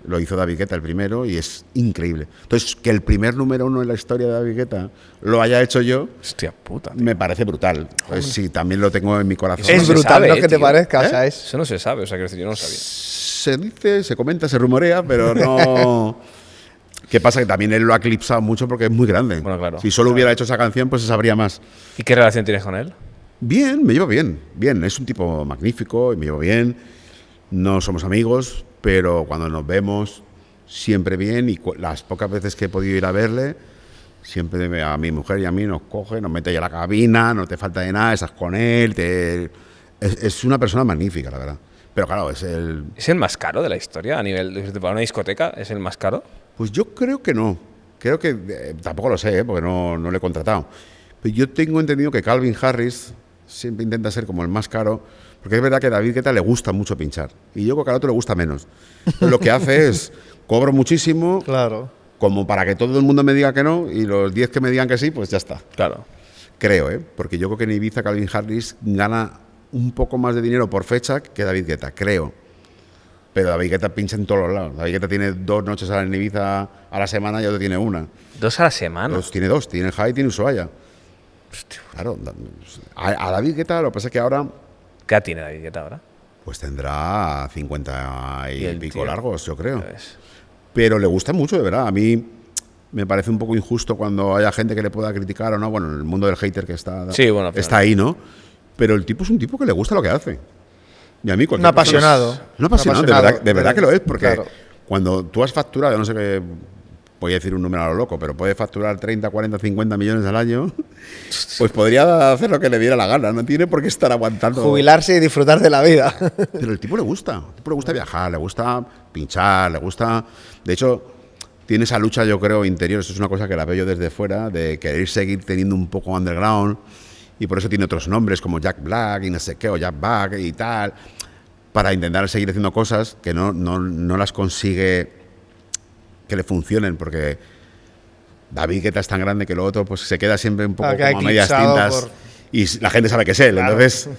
lo hizo David Guetta el primero y es increíble. Entonces, que el primer número 1 en la historia de David Guetta lo haya hecho yo, hostia puta, tío, me parece brutal. Pues sí, también lo tengo en mi corazón. Es brutal, no que te parezca. O sea, eso no se sabe, o sea, que yo no lo sabía. Se dice, se comenta, se rumorea, pero no... ¿Qué pasa? Que también él lo ha eclipsado mucho porque es muy grande. Bueno, claro. Si solo hubiera hecho esa canción, pues se sabría más. ¿Y qué relación tienes con él? Bien, me llevo bien. Es un tipo magnífico y me llevo bien. No somos amigos, pero cuando nos vemos, siempre bien. Y las pocas veces que he podido ir a verle, siempre a mi mujer y a mí nos coge, nos mete ya a la cabina, no te falta de nada, estás con él. Es una persona magnífica, la verdad. Pero claro, ¿Es el más caro de la historia a nivel para una discoteca? ¿Es el más caro? Pues yo creo que no. Creo que tampoco lo sé, porque no lo he contratado. Pero yo tengo entendido que Calvin Harris siempre intenta ser como el más caro, porque es verdad que a David Guetta le gusta mucho pinchar. Y yo creo que al otro le gusta menos. Entonces, lo que hace es, cobro muchísimo, claro, como para que todo el mundo me diga que no, y los 10 que me digan que sí, pues ya está. Claro. Creo, porque yo creo que en Ibiza Calvin Harris gana un poco más de dinero por fecha que David Guetta, creo. Pero David Guetta pincha en todos los lados. David Guetta tiene 2 noches en Ibiza a la semana y otro tiene 1. ¿2 a la semana? Tiene 2, tiene Jai y tiene Ushuaia. Hostia. Claro, a David Guetta lo que pasa es que ahora... ¿Qué edad tiene David Guetta ahora? Pues tendrá 50 y pico tío, largos, yo creo. Pero le gusta mucho, de verdad. A mí me parece un poco injusto cuando haya gente que le pueda criticar o no. Bueno, en el mundo del hater que está ahí, ¿no? Pero el tipo es un tipo que le gusta lo que hace. Y a mí un apasionado. Un apasionado, de verdad que lo es, porque claro, cuando tú has facturado, yo no sé qué, voy a decir un número a lo loco, pero puedes facturar 30, 40, 50 millones al año, pues podría hacer lo que le diera la gana, no tiene por qué estar aguantando. Jubilarse y disfrutar de la vida. Pero el tipo le gusta viajar, le gusta pinchar, le gusta... De hecho, tiene esa lucha, yo creo, interior. Eso es una cosa que la veo yo desde fuera, de querer seguir teniendo un poco underground, y por eso tiene otros nombres como Jack Black y no sé qué, o Jack Black y tal, para intentar seguir haciendo cosas que no las consigue que le funcionen, porque David Guetta es tan grande que lo otro pues se queda siempre un poco como a medias tintas y la gente sabe que es él, claro. Entonces,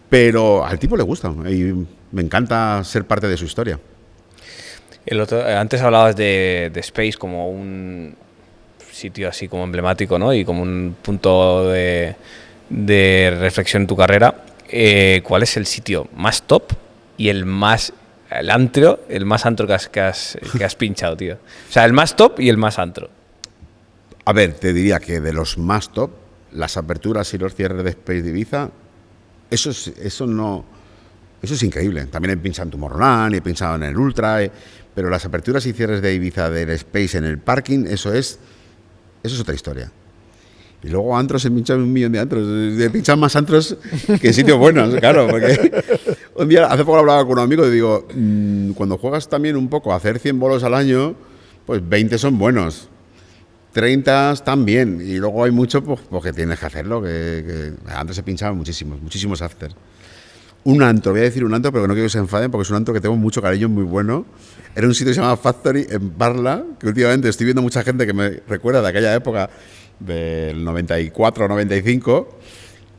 pero al tipo le gusta y me encanta ser parte de su historia. Antes hablabas de Space como un sitio así como emblemático, ¿no? Y como un punto de reflexión en tu carrera. ¿Cuál es el sitio más top y el más antro que has pinchado, tío? O sea, el más top y el más antro. A ver, te diría que de los más top, las aperturas y los cierres de Space de Ibiza, eso es increíble. También he pinchado en Tomorrowland, he pinchado en el Ultra, pero las aperturas y cierres de Ibiza del Space en el parking, eso es otra historia. Y luego antros, he pinchado un millón de antros. He pinchado más antros que sitios buenos, claro. Porque un día, hace poco hablaba con un amigo y digo, cuando juegas también un poco a hacer 100 bolos al año, pues 20 son buenos. 30 también. Y luego hay mucho pues, porque tienes que hacerlo. Que antes he pinchado muchísimos afters. Un antro, voy a decir un antro, pero no quiero que se enfaden porque es un antro que tengo mucho cariño, muy bueno. Era un sitio que se llama Factory en Parla, que últimamente estoy viendo mucha gente que me recuerda de aquella época del 94 o 95,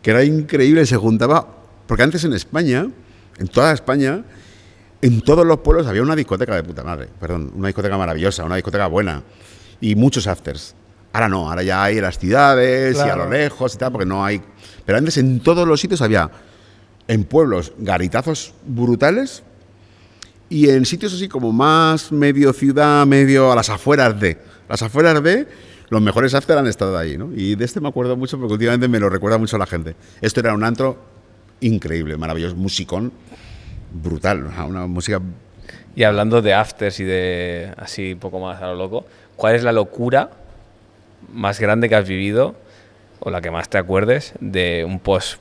que era increíble, se juntaba, porque antes en España, en toda España, en todos los pueblos había una discoteca de puta madre, una discoteca maravillosa, una discoteca buena, y muchos afters. Ahora no, ahora ya hay en las ciudades, claro, y a lo lejos y tal, porque no hay... Pero antes en todos los sitios había, en pueblos, garitazos brutales, y en sitios así como más medio ciudad, medio a las afueras de... Los mejores after han estado ahí, ¿no? Y de este me acuerdo mucho porque últimamente me lo recuerda mucho la gente. Esto era un antro increíble, maravilloso, musicón brutal, una música... Y hablando de afters y de así un poco más a lo loco, ¿cuál es la locura más grande que has vivido o la que más te acuerdes de un post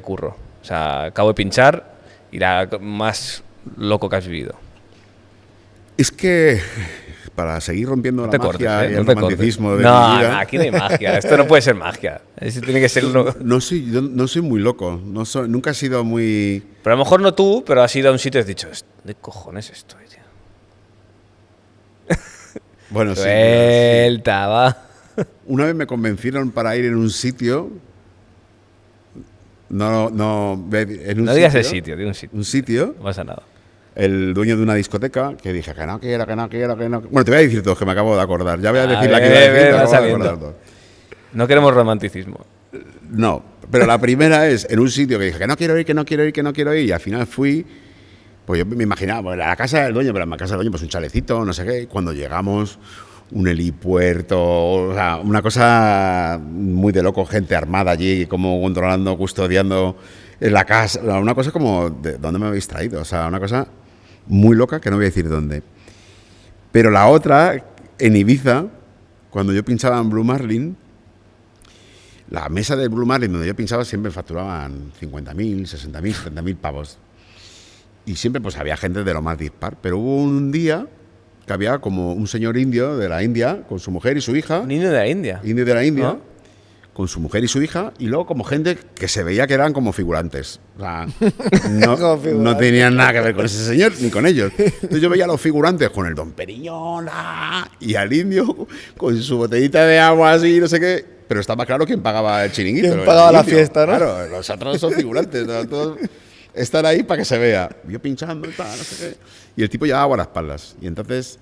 curro? O sea, acabo de pinchar y la más loco que has vivido. Es que... para seguir rompiendo la magia y el romanticismo de mi vida. No, aquí no hay magia. Esto no puede ser magia. Esto tiene que ser uno... No soy muy loco. Nunca he sido muy... Pero a lo mejor no tú, pero has ido a un sitio y has dicho, ¿de cojones estoy, tío? Bueno, Suelta, va. Una vez me convencieron para ir en un sitio... No digas el sitio, di un sitio. Un sitio... No pasa nada. El dueño de una discoteca, que dije que no quiero. Bueno, te voy a decir dos que me acabo de acordar. Ya voy a decir la que iba a decir, No queremos romanticismo. No, pero la primera es en un sitio que dije que no quiero ir, y al final fui, pues yo me imaginaba, pues la casa del dueño, pero en la casa del dueño, pues un chalecito, no sé qué, y cuando llegamos, un helipuerto, o sea, una cosa muy de loco, gente armada allí, como controlando, custodiando en la casa, una cosa como, ¿de dónde me habéis traído? O sea, una cosa muy loca, que no voy a decir dónde. Pero la otra, en Ibiza, cuando yo pinchaba en Blue Marlin, la mesa del Blue Marlin donde yo pinchaba siempre facturaban 50.000, 60.000, 70.000 pavos. Y siempre pues había gente de lo más dispar. Pero hubo un día que había como un señor indio de la India con su mujer y su hija. ¿Un indio de la India? Indio de la India. ¿No? Con su mujer y su hija, y luego como gente que se veía que eran como figurantes. O sea, no tenían nada que ver con ese señor ni con ellos. Entonces yo veía a los figurantes con el Don Periñón y al indio con su botellita de agua así, no sé qué. Pero estaba claro quién pagaba el chiringuito. ¿Quién pagaba la fiesta, no? Claro, los otros son figurantes. Todos están ahí para que se vea. Yo pinchando y tal, no sé qué. Y el tipo llevaba guardaespaldas. Y entonces...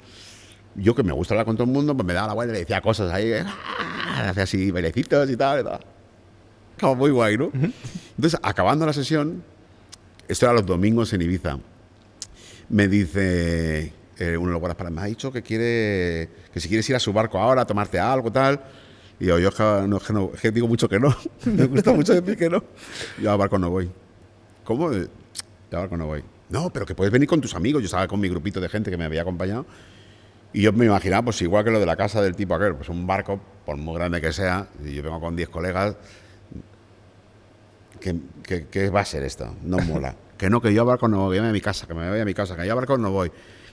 yo que me gusta hablar con todo el mundo, pues me daba la vuelta y le decía cosas ahí, hacía así bailecitos y tal. Como muy guay, ¿no? Entonces, acabando la sesión, esto era los domingos en Ibiza, me dice uno de los guardaespaldas, me ha dicho que si quieres ir a su barco ahora, a tomarte algo, tal. Y yo que digo mucho que no, me gusta mucho decir que no. Yo al barco no voy. ¿Cómo? Yo al barco no voy. No, pero que puedes venir con tus amigos. Yo estaba con mi grupito de gente que me había acompañado. Y yo me imaginaba, pues igual que lo de la casa del tipo aquel, pues un barco, por muy grande que sea, y yo vengo con 10 colegas, ¿qué va a ser esto? No mola. Que yo a barco no voy, que me voy a mi casa, que yo a barco no voy.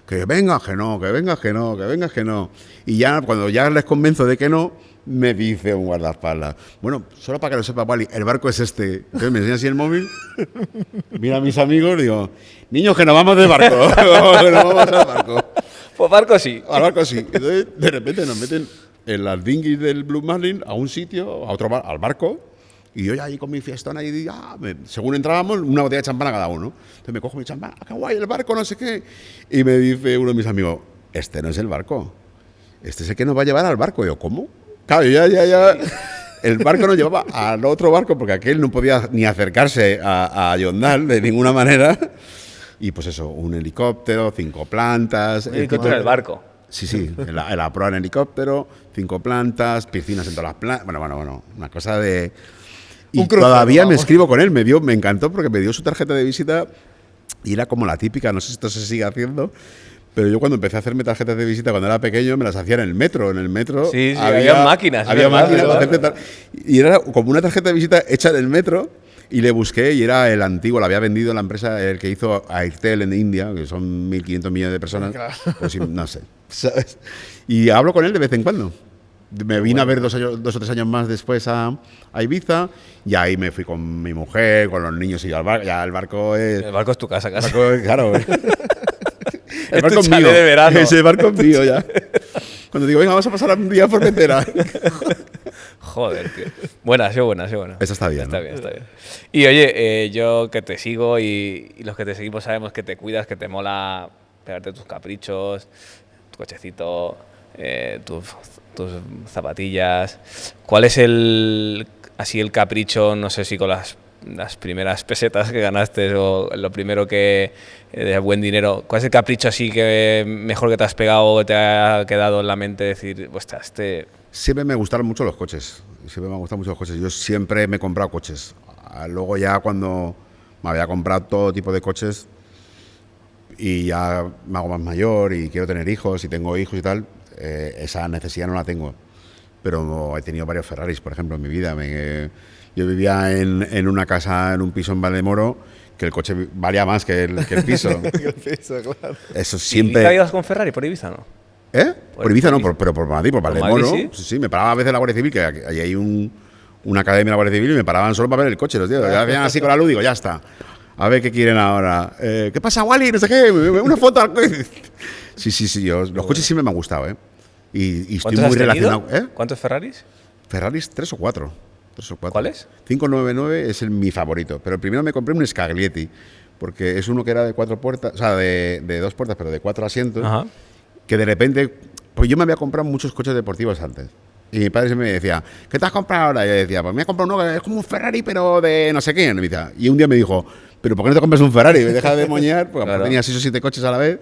que vengas, que no, que vengas, que no, que vengas, que no. Y ya, cuando ya les convenzo de que no, me dice un guardaespaldas, bueno, solo para que lo sepa, Wally, el barco es este. Entonces me enseña así el móvil, mira a mis amigos, digo, niños, que nos vamos de barco, que nos vamos al barco. Pues barco sí. Al barco sí. Entonces, de repente nos meten en las dinghies del Blue Marlin a un sitio, a otro al barco, y yo ya ahí con mi fiestona y según entrábamos, una botella de champán a cada uno. Entonces me cojo mi champán, qué guay, el barco, no sé qué. Y me dice uno de mis amigos, este no es el barco, este es el que nos va a llevar al barco. Y yo, ¿cómo? Claro, ya. El barco nos llevaba al otro barco porque aquel no podía ni acercarse a Yondal de ninguna manera. Y pues eso, un helicóptero, 5 plantas. Un helicóptero en el barco. Sí, en la proa en helicóptero, 5 plantas, piscinas en todas las plantas. Bueno, una cosa de... Y todavía me escribo con él, me encantó porque me dio su tarjeta de visita y era como la típica, no sé si esto se sigue haciendo, pero yo cuando empecé a hacerme tarjetas de visita cuando era pequeño me las hacía en el metro. Sí, había máquinas. Había máquinas. Y era como una tarjeta de visita hecha en el metro y le busqué y era el antiguo, la había vendido la empresa el que hizo Airtel en India, que son 1.500 millones de personas, claro. Pues no sé, ¿sabes? Y hablo con él de vez en cuando. Me vine a ver 2 o 3 años más después a Ibiza y ahí me fui con mi mujer, con los niños y al barco. Ya el barco es... El barco es tu casa. Claro. El barco es mío. De verano. Ese barco es mío ya. Cuando digo, venga, vamos a pasar un día por Formentera. Joder, tío. Buena, ha sido buena. Eso está bien, Está bien. Y oye, yo que te sigo y los que te seguimos sabemos que te cuidas, que te mola pegarte tus caprichos, tu cochecito, tus zapatillas. ¿Cuál es el capricho, no sé si con las primeras pesetas que ganaste o lo primero que de buen dinero, cuál es el capricho así que mejor que te has pegado o que te ha quedado en la mente decir, hostia, Siempre me gustaron mucho los coches, yo siempre me he comprado coches. Luego ya cuando me había comprado todo tipo de coches y ya me hago más mayor y quiero tener hijos y tengo hijos y tal, esa necesidad no la tengo, pero he tenido varios Ferraris, por ejemplo, en mi vida. Yo vivía en una casa, en un piso en Valdemoro, que el coche valía más que el piso. El piso, claro. Eso siempre... ¿Y te ibas con Ferrari por Ibiza, no? Por Ibiza no, pero por Madrid, por Valdemoro. Sí, me paraba a veces la Guardia Civil, que ahí hay una academia de la Guardia Civil, y me paraban solo para ver el coche, los tíos. Ya hacían así con la luz, digo, ya está. A ver qué quieren ahora. ¿Qué pasa, Wally? No sé qué, una foto al coche. Sí, los coches siempre me han gustado, y estoy muy relacionado. ¿Cuántos Ferraris? Ferraris 3 o 4. ¿Cuáles? 599 es mi favorito, pero primero me compré un Scaglietti, porque es uno que era de 4 puertas, o sea, de 2 puertas, pero de 4 asientos. Ajá. Que de repente, pues yo me había comprado muchos coches deportivos antes. Y mi padre siempre me decía, ¿qué te has comprado ahora? Y yo decía, pues me he comprado uno que es como un Ferrari, pero de no sé qué. Y un día me dijo, ¿pero por qué no te compras un Ferrari? Deja de moñar, porque claro, tenía 6 o 7 coches a la vez.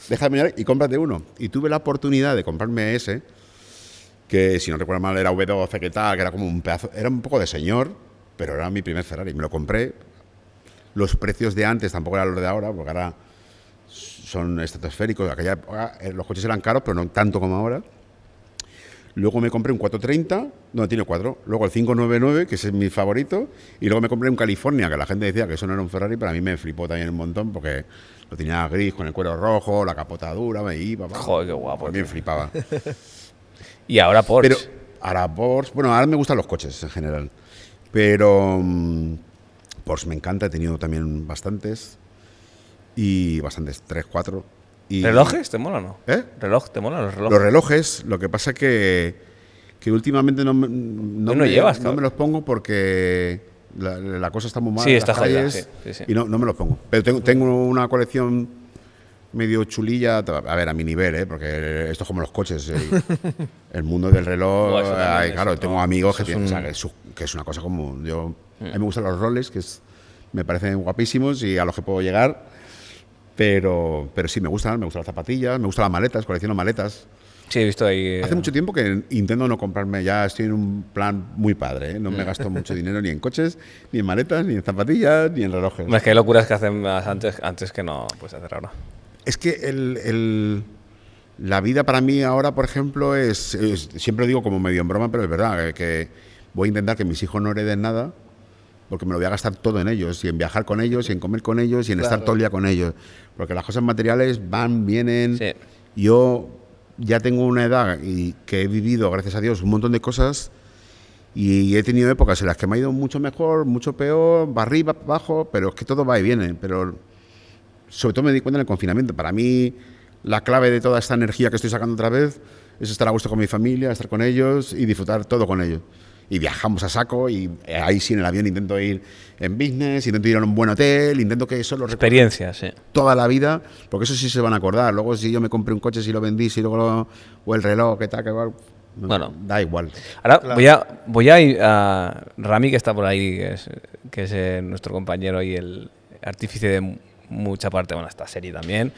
Deja de moñar y cómprate uno. Y tuve la oportunidad de comprarme ese, que si no recuerdo mal era V12, que tal, que era como un pedazo, era un poco de señor, pero era mi primer Ferrari. Me lo compré. Los precios de antes tampoco eran los de ahora, porque ahora son estratosféricos. En aquella época los coches eran caros, pero no tanto como ahora. Luego me compré un 430, no, tiene 4. Luego el 599, que es mi favorito. Y luego me compré un California, que la gente decía que eso no era un Ferrari, pero a mí me flipó también un montón, porque lo tenía gris, con el cuero rojo, la capota dura, me iba. Joder, qué guapo. También flipaba. Y ahora Porsche. Pero ahora Porsche, bueno, ahora me gustan los coches en general. Pero Porsche me encanta, he tenido también bastantes. Y bastantes, 3, 4. Y, ¿relojes? ¿Te mola o no? ¿Reloj? ¿Te molan los relojes? Los relojes, lo que pasa que últimamente no me los pongo porque la cosa está muy mal. Sí, está jodida. Sí. Y no me los pongo. Pero tengo una colección medio chulilla, a ver, a mi nivel, porque esto es como los coches. El mundo del reloj, claro, tengo amigos que tienen, que es una cosa como... A mí me gustan los Rolex, me parecen guapísimos y a los que puedo llegar. Pero sí, me gustan las zapatillas, me gustan las maletas, colecciono maletas. Sí, he visto ahí... Hace mucho tiempo que intento no comprarme, ya estoy en un plan muy padre, no me gasto mucho dinero ni en coches, ni en maletas, ni en zapatillas, ni en relojes. Es que hay locuras que hacen más antes que no puedes hacer ahora. Es que la vida para mí ahora, por ejemplo, siempre digo como medio en broma, pero es verdad, que voy a intentar que mis hijos no hereden nada, porque me lo voy a gastar todo en ellos, y en viajar con ellos, y en comer con ellos, y en estar todo el día con ellos. Porque las cosas materiales van, vienen. Sí. Yo ya tengo una edad y que he vivido, gracias a Dios, un montón de cosas, y he tenido épocas en las que me ha ido mucho mejor, mucho peor, va arriba, va abajo, pero es que todo va y viene. Pero sobre todo me di cuenta en el confinamiento. Para mí, la clave de toda esta energía que estoy sacando otra vez es estar a gusto con mi familia, estar con ellos y disfrutar todo con ellos. Y viajamos a saco, y ahí sí en el avión intento ir en business, intento ir a un buen hotel, intento que eso lo recuerde Experiencias, sí. toda la vida, porque eso sí se van a acordar. Luego si yo me compré un coche, si lo vendí, si luego o el reloj, qué tal, qué igual, Bueno. da igual. Ahora voy a ir a Rami, que está por ahí, que es nuestro compañero y el artífice de mucha parte, bueno, esta serie también,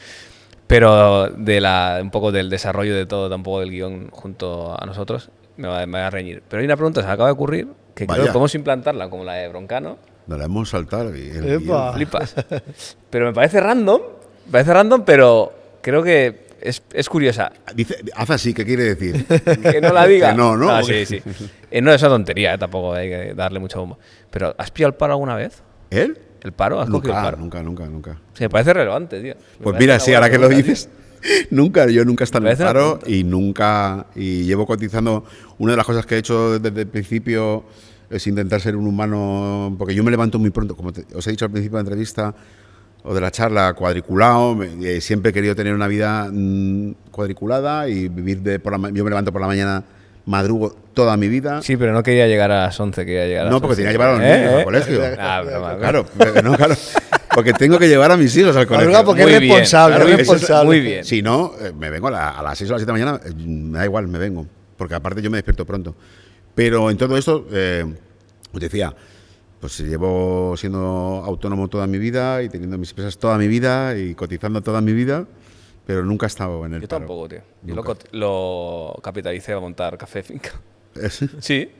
pero un poco del desarrollo de todo, tampoco del guión junto a nosotros. Me va a reñir. Pero hay una pregunta que se me acaba de ocurrir, que creo que podemos implantarla como la de Broncano. Nos la hemos saltado. Flipas. Pero me parece random, pero creo que es curiosa. Dice, haz así, ¿qué quiere decir? Que no la diga. Que no, ¿no? Ah, sí. No es una tontería, tampoco hay que darle mucho bombo. Pero, ¿has pillado el paro alguna vez? ¿Él? ¿El paro? ¿Has cogido el paro? Nunca. Sí, me parece relevante, tío. Pues mira, sí, ahora que lo dices, yo nunca he estado en el paro y llevo cotizando. Una de las cosas que he hecho desde el principio es intentar ser un humano, porque yo me levanto muy pronto, como os he dicho al principio de la entrevista o de la charla, cuadriculado. Siempre he querido tener una vida cuadriculada y vivir yo me levanto por la mañana, madrugo toda mi vida. Sí, pero no quería llegar a las 11, quería llegar a las 11. No, porque tenía que llevar a los niños al colegio. Claro. Claro. Porque tengo que llevar a mis hijos al colegio. Madruga porque es responsable, Claro, es responsable. Muy bien. Si no, me vengo a las 6 o las 7 de la mañana, me da igual, me vengo. Porque aparte yo me despierto pronto. Pero en todo esto, os decía, pues llevo siendo autónomo toda mi vida y teniendo mis empresas toda mi vida y cotizando toda mi vida, pero nunca he estado en el Yo paro. tampoco, tío. Yo lo capitalicé a montar café finca. Sí.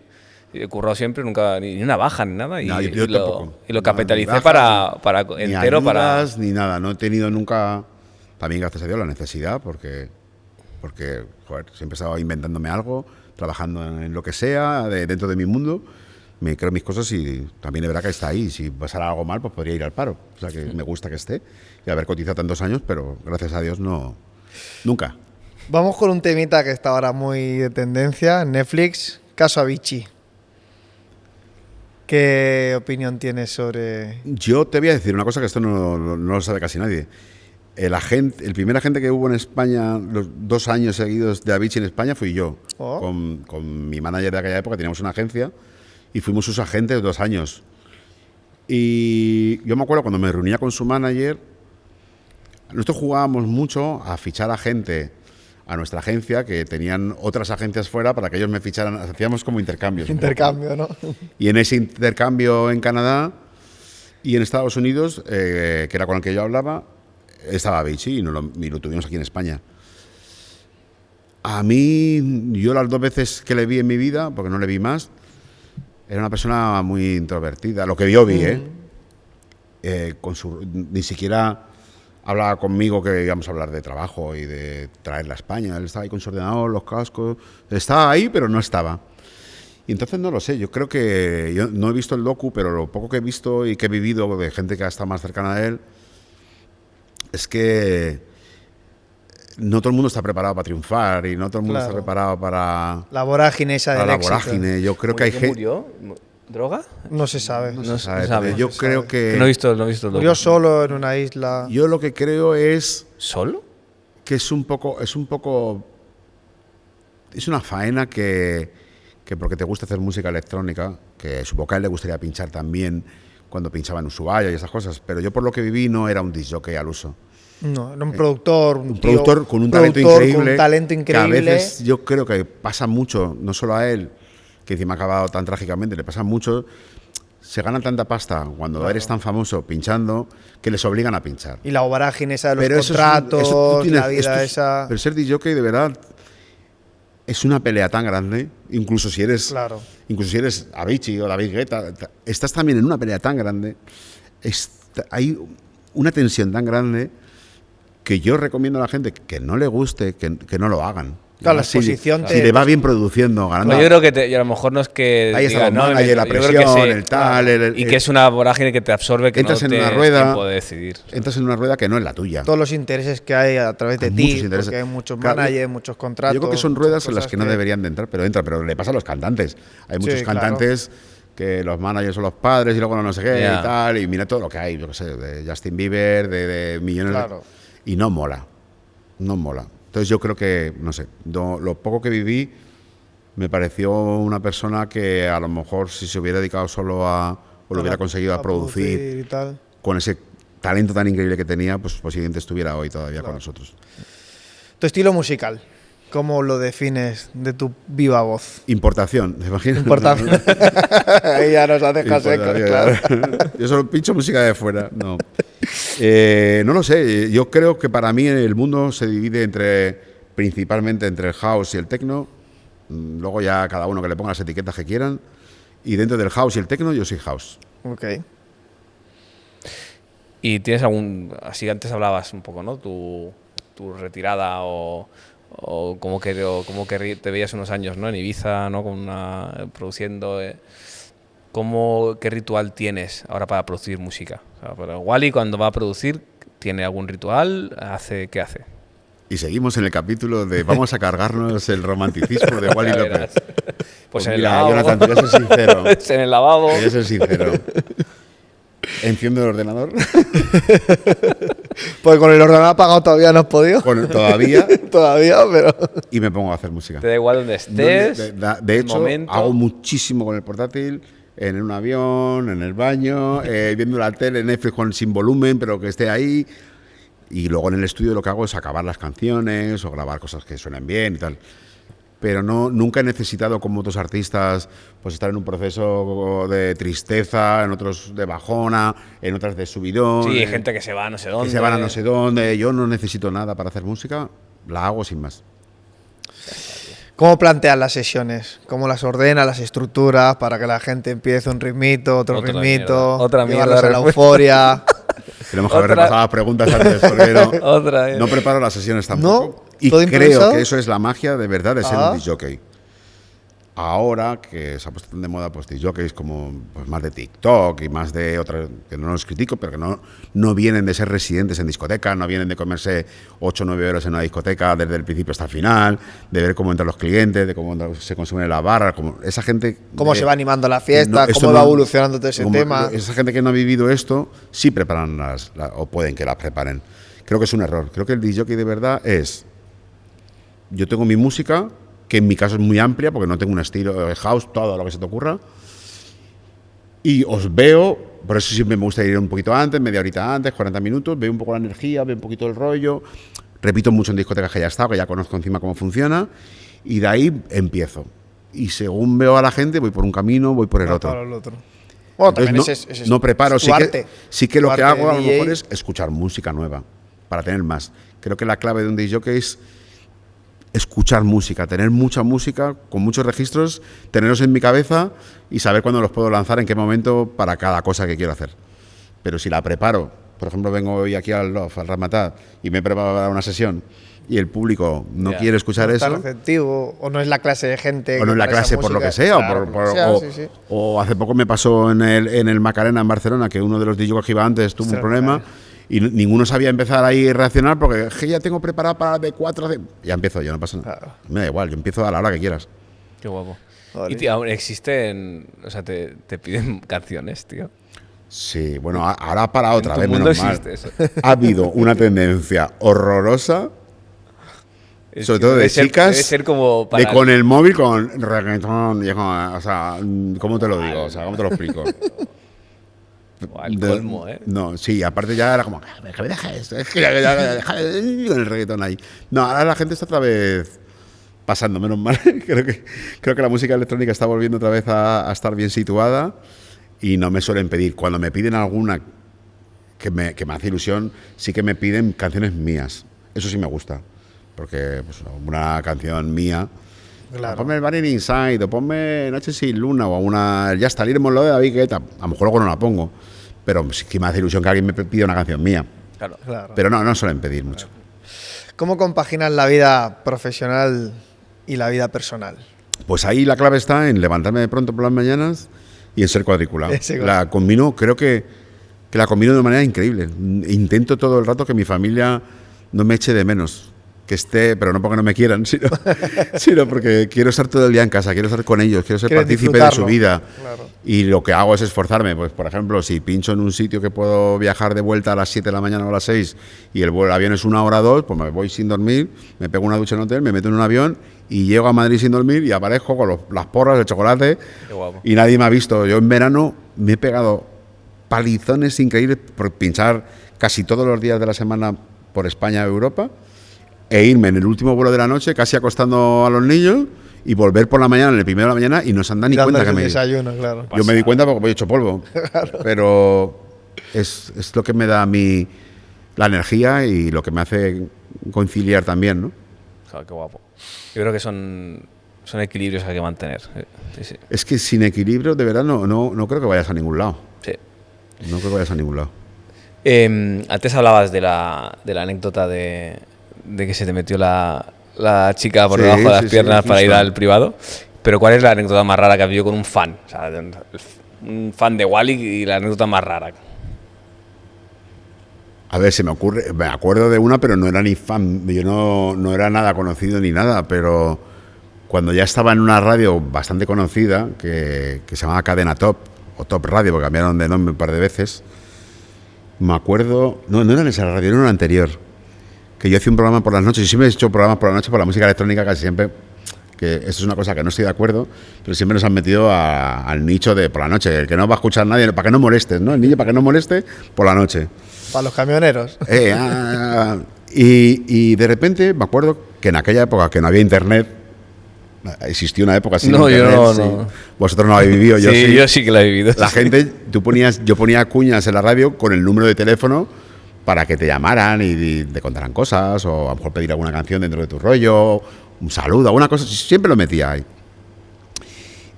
Y he currado siempre, nunca ni una baja ni nada. No, yo tampoco. Y lo No, capitalicé ni bajas, para ni entero ayudas, para. ni nada. No he tenido nunca, también gracias a Dios, la necesidad, porque joder, siempre he estado inventándome algo, trabajando en lo que sea, dentro de mi mundo. Me creo mis cosas y también es verdad que está ahí. Si pasara algo mal, pues podría ir al paro. O sea que me gusta que esté y haber cotizado tantos años, pero gracias a Dios no, nunca. Vamos con un temita que está ahora muy de tendencia, Netflix, Caso Avicii. ¿Qué opinión tienes sobre...? Yo te voy a decir una cosa que esto no lo sabe casi nadie. El primer agente que hubo en España, los 2 años seguidos de Avicii en España, fui yo. Oh. Con mi manager de aquella época, teníamos una agencia y fuimos sus agentes 2 años. Y yo me acuerdo cuando me reunía con su manager, nosotros jugábamos mucho a fichar a gente a nuestra agencia, que tenían otras agencias fuera para que ellos me ficharan. Hacíamos como intercambios. Intercambio, ¿no? Y en ese intercambio en Canadá y en Estados Unidos, que era con el que yo hablaba, estaba Avicii y lo tuvimos aquí en España. A mí, yo las 2 veces que le vi en mi vida, porque no le vi más, era una persona muy introvertida. Lo que yo vi, ni siquiera hablaba conmigo que íbamos a hablar de trabajo y de traerla a España. Él estaba ahí con su ordenador, los cascos. Estaba ahí, pero no estaba. Y entonces no lo sé. Yo creo que... Yo no he visto el docu, pero lo poco que he visto y que he vivido de gente que ha estado más cercana a él es que no todo el mundo está preparado para triunfar y no todo el mundo está preparado para... La vorágine esa del éxito. La vorágine. Yo creo que hay gente... ¿Murió? ¿Droga? No se sabe. No se sabe. Yo creo que... No he visto el Murió solo en una isla. Yo lo que creo es... ¿Solo? Que es un poco... Es una faena que porque te gusta hacer música electrónica, que supongo que a él le gustaría pinchar también cuando pinchaba en Ushuaia y esas cosas, pero yo por lo que viví no era un disc jockey al uso. No, era un productor. Un productor con un talento increíble. Con un talento increíble. Que a veces yo creo que pasa mucho, no solo a él, que encima ha acabado tan trágicamente, le pasa mucho. Se gana tanta pasta cuando eres tan famoso pinchando que les obligan a pinchar. Y la vorágine esa de los contratos, la vida esa... Pero ser disc jockey de verdad es una pelea tan grande, incluso si eres Avicii o David Guetta, estás también en una pelea tan grande, hay una tensión tan grande que yo recomiendo a la gente que no le guste, que no lo hagan. Claro, la Si- exposición si le va bien produciendo, ganando. Yo creo que y a lo mejor no es que Ahí está digan, los managers, la yo creo que presión, sí, el tal, claro. Y que es una vorágine que te absorbe, que entras no en tienes una rueda, tiempo de decidir. entras en una rueda que no es la tuya. todos los intereses que hay a través de Hay ti, muchos intereses. porque hay muchos Claro, managers, muchos contratos. Yo creo que son muchas ruedas en las cosas que no deberían de entrar, pero entra. Pero le pasa a los cantantes. Hay muchos Sí, claro. cantantes que los managers son los padres y luego no sé qué Ya. y tal. Y mira todo lo que hay, yo qué sé, de Justin Bieber, de millones Claro. y no mola. No mola. Entonces yo creo que, no sé, lo poco que viví me pareció una persona que a lo mejor si se hubiera dedicado solo o lo hubiera conseguido a producir y tal. con ese talento tan increíble que tenía, pues posiblemente estuviera hoy todavía con nosotros. Tu estilo musical, ¿cómo lo defines de tu viva voz? Importación, ¿te imaginas? Importante. Ahí ya nos has dejado secos, claro. Yo solo pincho música de fuera. No. No lo sé. Yo creo que para mí el mundo se divide principalmente entre el house y el techno. Luego ya cada uno que le ponga las etiquetas que quieran. Y dentro del house y el techno yo soy house. Ok. ¿Y tienes algún, así antes hablabas un poco, ¿no? Tu retirada o como que te veías unos años, ¿no? En Ibiza, ¿no? Produciendo. ¿Qué ritual tienes ahora para producir música? O sea, pero Wally cuando va a producir, ¿tiene algún ritual? ¿Qué hace? Y seguimos en el capítulo de vamos a cargarnos el romanticismo de Wally López. Pues en el mira, lavabo. Jonathan, te voy a ser sincero. En el lavabo. Te voy a ser sincero. Enciendo el ordenador. Pues con el ordenador apagado todavía no has podido. Todavía. Todavía, pero. Y me pongo a hacer música. Te da igual donde estés. De hecho, momento. hago muchísimo con el portátil, en un avión, en el baño, viendo la tele, Netflix sin volumen, pero que esté ahí. Y luego en el estudio lo que hago es acabar las canciones o grabar cosas que suenen bien y tal. Pero nunca he necesitado, como otros artistas, pues estar en un proceso de tristeza, en otros de bajona, en otras de subidón. Sí, hay gente que se va a no sé dónde. Que se van a no sé dónde. Yo no necesito nada para hacer música, la hago sin más. ¿Cómo planteas las sesiones? ¿Cómo las ordenas, las estructuras para que la gente empiece un ritmito, otro Otra ritmito? mierda. Otra llevarlos mierda, a la respuesta. euforia. Tenemos que haber Otra- repasado las preguntas antes, porque Otra vez. no preparo las sesiones tampoco. ¿No? Y ¿Todo creo improvisado? que eso es la magia de verdad de ser Ah. un disc jockey. Ahora que se ha puesto tan de moda pues disc jockeys como pues, más de TikTok y más de otras, que no los critico, pero que no vienen de ser residentes en discoteca, no vienen de comerse 8 o 9 horas en una discoteca desde el principio hasta el final, de ver cómo entran los clientes, de cómo se consume en la barra, como esa gente... ¿Cómo se va animando la fiesta? esto ¿Cómo va evolucionando todo ese como tema? Esa gente que no ha vivido esto, sí preparan o pueden que las preparen. Creo que es un error. Creo que el disc jockey de verdad es... Yo tengo mi música, que en mi caso es muy amplia, porque no tengo un estilo de house, todo lo que se te ocurra. Y os veo, por eso siempre me gusta ir un poquito antes, media horita antes, 40 minutos, veo un poco la energía, veo un poquito el rollo. Repito mucho en discotecas que ya he estado, que ya conozco encima cómo funciona. Y de ahí empiezo. Y según veo a la gente, voy por un camino, voy por el otro. Para el otro. Bueno, también Entonces, ese es no preparo, es tu sí arte. que lo Tu que arte hago a de lo DJ. mejor es escuchar música nueva, para tener más. Creo que la clave de un disc jockey es escuchar música, tener mucha música, con muchos registros, tenerlos en mi cabeza y saber cuándo los puedo lanzar, en qué momento, para cada cosa que quiero hacer. Pero si la preparo, por ejemplo, vengo hoy aquí al Love, al Ramatá, y me he preparado para una sesión, y el público no Ya. quiere escuchar No está eso, receptivo, o no es la clase de gente. o no es la para esa clase por lo música. que sea, Claro, por lo que sea, sí, sí. o hace poco me pasó en el Macarena en Barcelona que uno de los DJs que iba antes tuvo un Ostras, problema claro. y ninguno sabía empezar ahí a reaccionar porque "Je, ya tengo preparado para de 4 ya empiezo yo, no pasa nada. Claro. Me da igual, yo empiezo a la hora que quieras. Qué guapo. Vale. Y tío, aún existen, o sea, te piden canciones, tío. Sí, bueno, ahora para otra tu vez, mundo menos mal. existe eso. Ha habido una tendencia horrorosa, Es sobre que todo de debe ser- chicas, debe ser como de para con el móvil con reggaetón, y es como, o sea, ¿cómo te lo digo? O sea, ¿cómo te lo explico? Buah, el De- colmo, ¿eh? No, sí, aparte ya era como, que me dejes, es que ya deja con el reggaetón ahí. No, ahora la gente está otra vez pasando, menos mal. creo que la música electrónica está volviendo otra vez a estar bien situada y no me suelen pedir. Cuando me piden alguna que me hace ilusión, sí que me piden canciones mías. Eso sí me gusta, porque pues, una canción mía... Claro. Ponme el Burning Inside, o ponme Noche sin Luna, o una. Ya está, lo de David Guetta. A lo mejor luego no la pongo, pero sí que me hace ilusión que alguien me pida una canción mía. Claro. Claro. Pero no suelen pedir mucho. ¿Cómo compaginas la vida profesional y la vida personal? Pues ahí la clave está en levantarme de pronto por las mañanas y en ser cuadriculado. La combino, creo que la combino de manera increíble. Intento todo el rato que mi familia no me eche de menos. Que esté, pero no porque no me quieran, sino porque quiero estar todo el día en casa, quiero estar con ellos, quiero ser partícipe de su vida. Claro. Y lo que hago es esforzarme. Pues, por ejemplo, si pincho en un sitio que puedo viajar de vuelta a las 7 de la mañana o a las 6 y el avión es 1 hora o 2, pues me voy sin dormir, me pego una ducha en el hotel, me meto en un avión y llego a Madrid sin dormir y aparezco con las porras, el chocolate. Qué guapo. Y nadie me ha visto. Yo en verano me he pegado palizones increíbles por pinchar casi todos los días de la semana por España o Europa, e irme en el último vuelo de la noche, casi acostando a los niños, y volver por la mañana, en el primero de la mañana, y no se han dado ni cuenta que me he ido. Desayuno, claro. Yo me di cuenta porque voy hecho polvo. Claro. Pero es lo que me da a mí la energía y lo que me hace conciliar también, ¿no? Claro, qué guapo. Yo creo que son equilibrios que hay que mantener. Sí. Es que sin equilibrio, de verdad, no creo que vayas a ningún lado. Sí. No creo que vayas a ningún lado. Antes hablabas de la anécdota de que se te metió la chica por debajo de las piernas para ir al privado. Pero ¿cuál es la anécdota más rara que has vivido con un fan? O sea, un fan de Wally y la anécdota más rara. A ver, me acuerdo de una, pero no era ni fan, yo no era nada conocido ni nada, pero cuando ya estaba en una radio bastante conocida, que se llamaba Cadena Top, o Top Radio, porque cambiaron de nombre un par de veces, me acuerdo, no era en esa radio, era en una anterior, que yo hacía un programa por las noches, y siempre he hecho programas por la noche por la música electrónica casi siempre, que esto es una cosa que no estoy de acuerdo, pero siempre nos han metido al nicho de por la noche, el que no va a escuchar nadie, para que no molestes, ¿no? El niño para que no moleste por la noche. Para los camioneros. Y de repente me acuerdo que en aquella época que no había internet, existió una época sin internet. Yo sí. no. Vosotros no lo habéis vivido, yo sí que la he vivido. La gente, yo ponía cuñas en la radio con el número de teléfono para que te llamaran y te contaran cosas, o a lo mejor pedir alguna canción dentro de tu rollo, un saludo, alguna cosa, siempre lo metía ahí.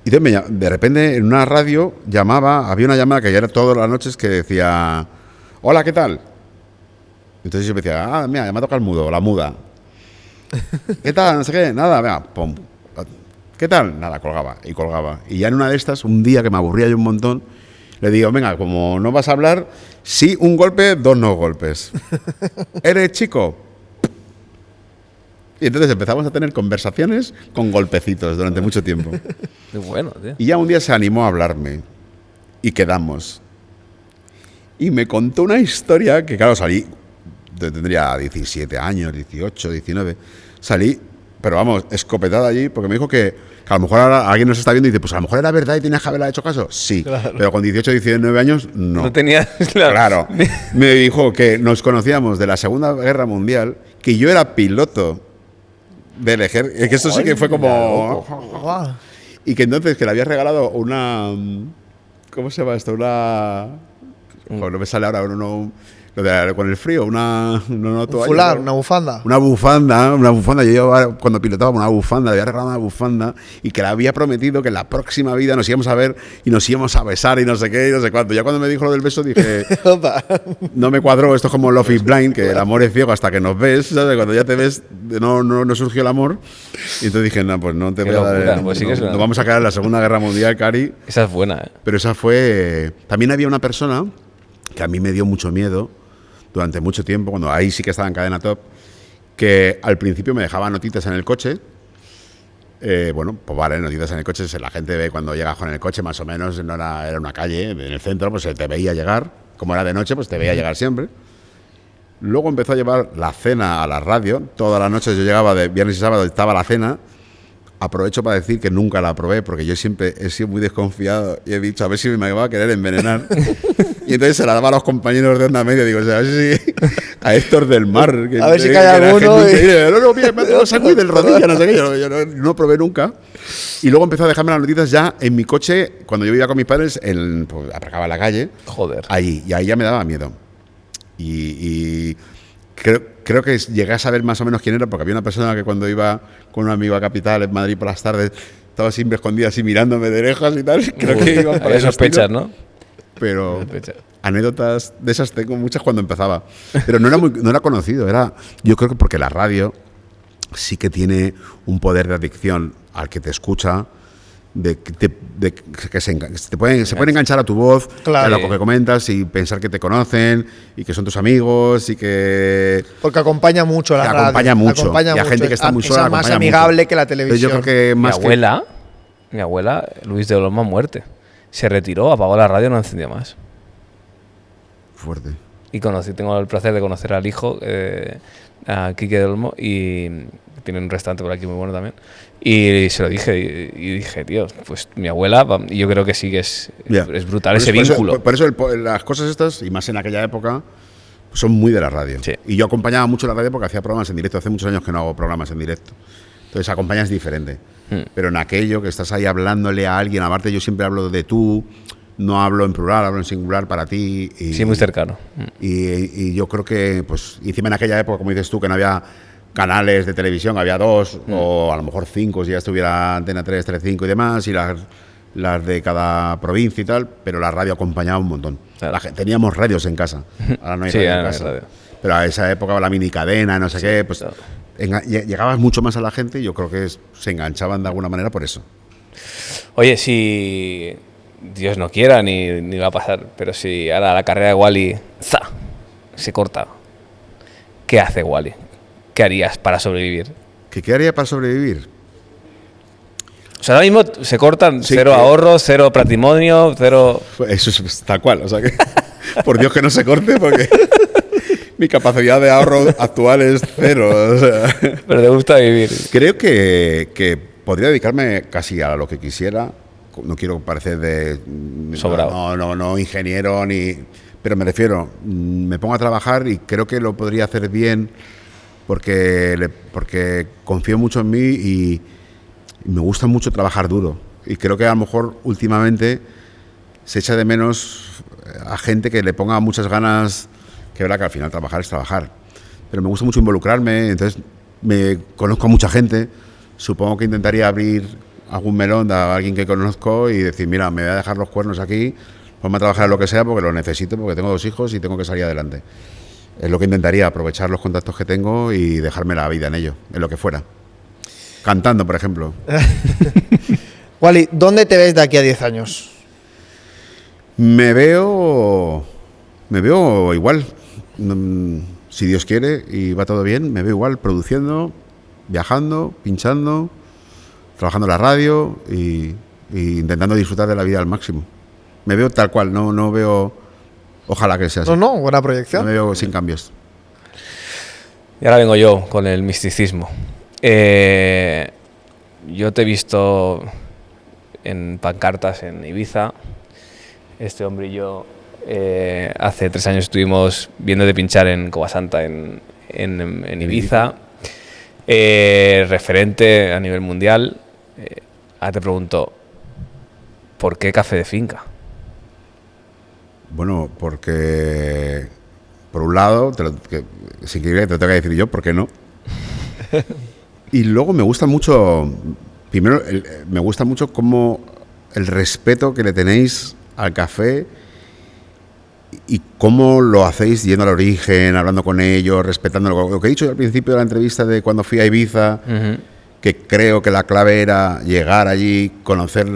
Y entonces de repente en una radio había una llamada que ya era todas las noches que decía: hola, ¿qué tal? Entonces yo me decía: mira, me ha tocado el mudo, la muda. ¿Qué tal? No sé qué, nada, venga, pum. ¿Qué tal? Nada, colgaba. Y ya en una de estas, un día que me aburría yo un montón, le digo: venga, como no vas a hablar, sí un golpe, 2 no golpes. ¿Eres chico? Y entonces empezamos a tener conversaciones con golpecitos durante mucho tiempo. Qué bueno, tío. Y ya un día se animó a hablarme y quedamos. Y me contó una historia que, claro, salí, tendría 17 años, 18, 19, salí, pero vamos, escopetada allí, porque me dijo que a lo mejor ahora alguien nos está viendo y dice: pues a lo mejor era verdad y tenías que haberle hecho caso. Sí, claro. Pero con 18, 19 años, no. No tenía... Claro. Me dijo que nos conocíamos de la Segunda Guerra Mundial, que yo era piloto del ejército, que esto sí que fue como... Y que entonces que le había regalado una... ¿Cómo se llama esto? No me sale ahora con el frío, una toalla, fular, una bufanda. Una bufanda. Yo llevaba, cuando pilotaba, una bufanda, le había regalado una bufanda y que le había prometido que en la próxima vida nos íbamos a ver y nos íbamos a besar y no sé qué y no sé cuánto. Ya cuando me dijo lo del beso dije: no me cuadró, esto es como Love is Blind, que el amor es ciego hasta que nos ves, ¿sabes? Cuando ya te ves no surgió el amor. Y entonces dije: no, pues no te voy a dar... Pues sí, nos vamos a quedar en la Segunda Guerra Mundial, Cari. Esa es buena, ¿eh? Pero esa fue... También había una persona que a mí me dio mucho miedo durante mucho tiempo, cuando ahí sí que estaba en Cadena Top, que al principio me dejaba notitas en el coche. Bueno, pues vale, notitas en el coche, la gente ve cuando llegas con el coche, más o menos, era una calle, en el centro, pues se te veía llegar, como era de noche, pues te veía llegar siempre. Luego empezó a llevar la cena a la radio, todas las noches yo llegaba de viernes y sábado, estaba la cena. Aprovecho para decir que nunca la probé, porque yo siempre he sido muy desconfiado y he dicho: a ver si me va a querer envenenar. Y entonces se la daba a los compañeros de Onda Media, digo: o sea, a ver si a Héctor del Mar, que, a ver si cae alguno. No, mira, me ha dado sangre del rodilla, no sé qué, yo no probé nunca. Y luego empezó a dejarme las notitas ya en mi coche, cuando yo vivía con mis padres, pues, aparcaba en la calle. Joder. Allí, y ahí ya me daba miedo. Y creo que llegué a saber más o menos quién era, porque había una persona que cuando iba con un amigo a Capital, en Madrid, por las tardes, estaba siempre escondida así mirándome de lejos y tal. Creo que iban para esos sospechas, ¿no? Pero anécdotas de esas tengo muchas cuando empezaba. Pero no era conocido, yo creo que porque la radio sí que tiene un poder de adicción al que te escucha, que se pueden enganchar a tu voz, claro, a lo que comentas y pensar que te conocen y que son tus amigos y que... Porque acompaña mucho la radio. Acompaña mucho. Y a gente que está muy sola, es más amigable mucho que la televisión. Yo creo que más mi abuela, Luis de Olmo, muerte. Se retiró, apagó la radio y no encendió más. Fuerte. Y tengo el placer de conocer al hijo, a Quique de Olmo, y tiene un restaurante por aquí muy bueno también. Y se lo dije, y dije, tío, pues mi abuela, y yo creo que sí que es brutal ese vínculo. Por eso las cosas estas, y más en aquella época, son muy de la radio. Sí. Y yo acompañaba mucho la radio porque hacía programas en directo. Hace muchos años que no hago programas en directo. Entonces acompañas diferente. Pero en aquello que estás ahí hablándole a alguien, aparte yo siempre hablo de tú, no hablo en plural, hablo en singular para ti. Sí, muy cercano. Y yo creo que, pues, encima en aquella época, como dices tú, que no había canales de televisión, había 2 o a lo mejor 5 si ya estuviera Antena 3, Telecinco y demás, y las de cada provincia y tal, pero la radio acompañaba un montón. Claro. Teníamos radios en casa, ahora no hay radio en casa. Radio. Pero a esa época la minicadena, no sé qué, pues claro. Llegabas mucho más a la gente y yo creo que se enganchaban de alguna manera por eso. Oye, si Dios no quiera ni va a pasar, pero si ahora la carrera de Wally se corta, ¿qué hace Wally? ¿Qué harías para sobrevivir? ¿Qué haría para sobrevivir? O sea, ahora mismo se cortan, sí, cero ahorro, cero patrimonio, cero... Eso es tal cual, o sea que... Por Dios que no se corte, porque mi capacidad de ahorro actual es 0. O sea. Pero te gusta vivir. Creo que podría dedicarme casi a lo que quisiera. No quiero parecer de... Sobrado. No ingeniero, ni... Pero me refiero, me pongo a trabajar y creo que lo podría hacer bien porque confío mucho en mí y me gusta mucho trabajar duro. Y creo que a lo mejor últimamente se echa de menos a gente que le ponga muchas ganas, que verdad que al final trabajar es trabajar. Pero me gusta mucho involucrarme, entonces me conozco a mucha gente, supongo que intentaría abrir algún melón a alguien que conozco y decir, mira, me voy a dejar los cuernos aquí, ponme a trabajar en lo que sea porque lo necesito, porque tengo 2 hijos y tengo que salir adelante. Es lo que intentaría, aprovechar los contactos que tengo y dejarme la vida en ello, en lo que fuera. Cantando, por ejemplo. Wally, ¿dónde te ves de aquí a 10 años? Me veo igual, si Dios quiere y va todo bien, me veo igual produciendo, viajando, pinchando, trabajando en la radio y intentando disfrutar de la vida al máximo. Me veo tal cual, no veo, ojalá que sea así. No, buena proyección. Me veo sin cambios. Y ahora vengo yo con el misticismo. Yo te he visto en pancartas en Ibiza. Este hombre y yo hace 3 años estuvimos viendo de pinchar en Covasanta en Ibiza. Referente a nivel mundial. Ahora te pregunto, ¿por qué café de finca? Bueno, porque por un lado, sin que te lo tenga que decir yo, ¿por qué no? Y luego me gusta mucho, primero, me gusta mucho como el respeto que le tenéis al café y cómo lo hacéis yendo al origen, hablando con ellos, respetando lo que he dicho al principio de la entrevista de cuando fui a Ibiza, que creo que la clave era llegar allí, conocer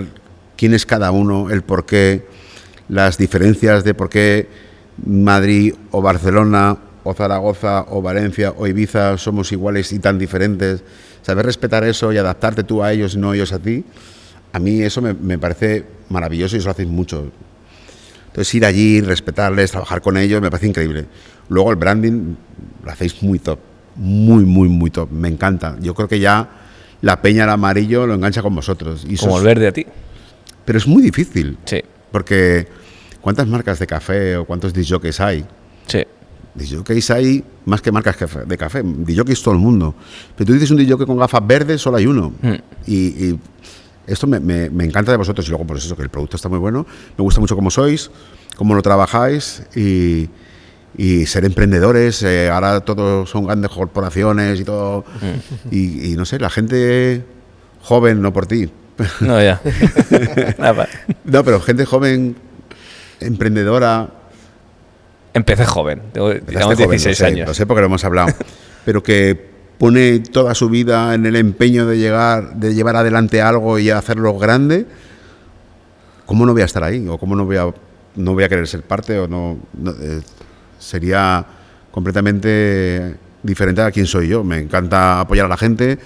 quién es cada uno, el por qué, las diferencias de por qué Madrid o Barcelona o Zaragoza o Valencia o Ibiza somos iguales y tan diferentes. Saber respetar eso y adaptarte tú a ellos y no ellos a ti, a mí eso me parece maravilloso y eso lo hacéis mucho. Entonces ir allí, respetarles, trabajar con ellos, me parece increíble. Luego el branding lo hacéis muy top, muy top, me encanta. Yo creo que ya la peña al amarillo lo engancha con vosotros. Y como el verde a ti. Pero es muy difícil. Sí. Porque ¿cuántas marcas de café o cuántos discjockeys hay? Sí. Disjockeys hay más que marcas de café. Disjockeys todo el mundo. Pero tú dices un disjockey con gafas verdes, solo hay uno. Y esto me encanta de vosotros. Y luego, pues eso, que el producto está muy bueno. Me gusta mucho cómo sois, cómo lo trabajáis y ser emprendedores. Ahora todos son grandes corporaciones y todo. Y no sé, la gente joven, no por ti. No, ya. No, pero gente joven, emprendedora. Empecé joven, tengo 16 años. Lo sé porque lo hemos hablado. Pero que pone toda su vida en el empeño de llevar adelante algo y hacerlo grande, ¿cómo no voy a estar ahí? ¿O cómo no voy a querer ser parte? Sería completamente diferente a quién soy yo. Me encanta apoyar a la gente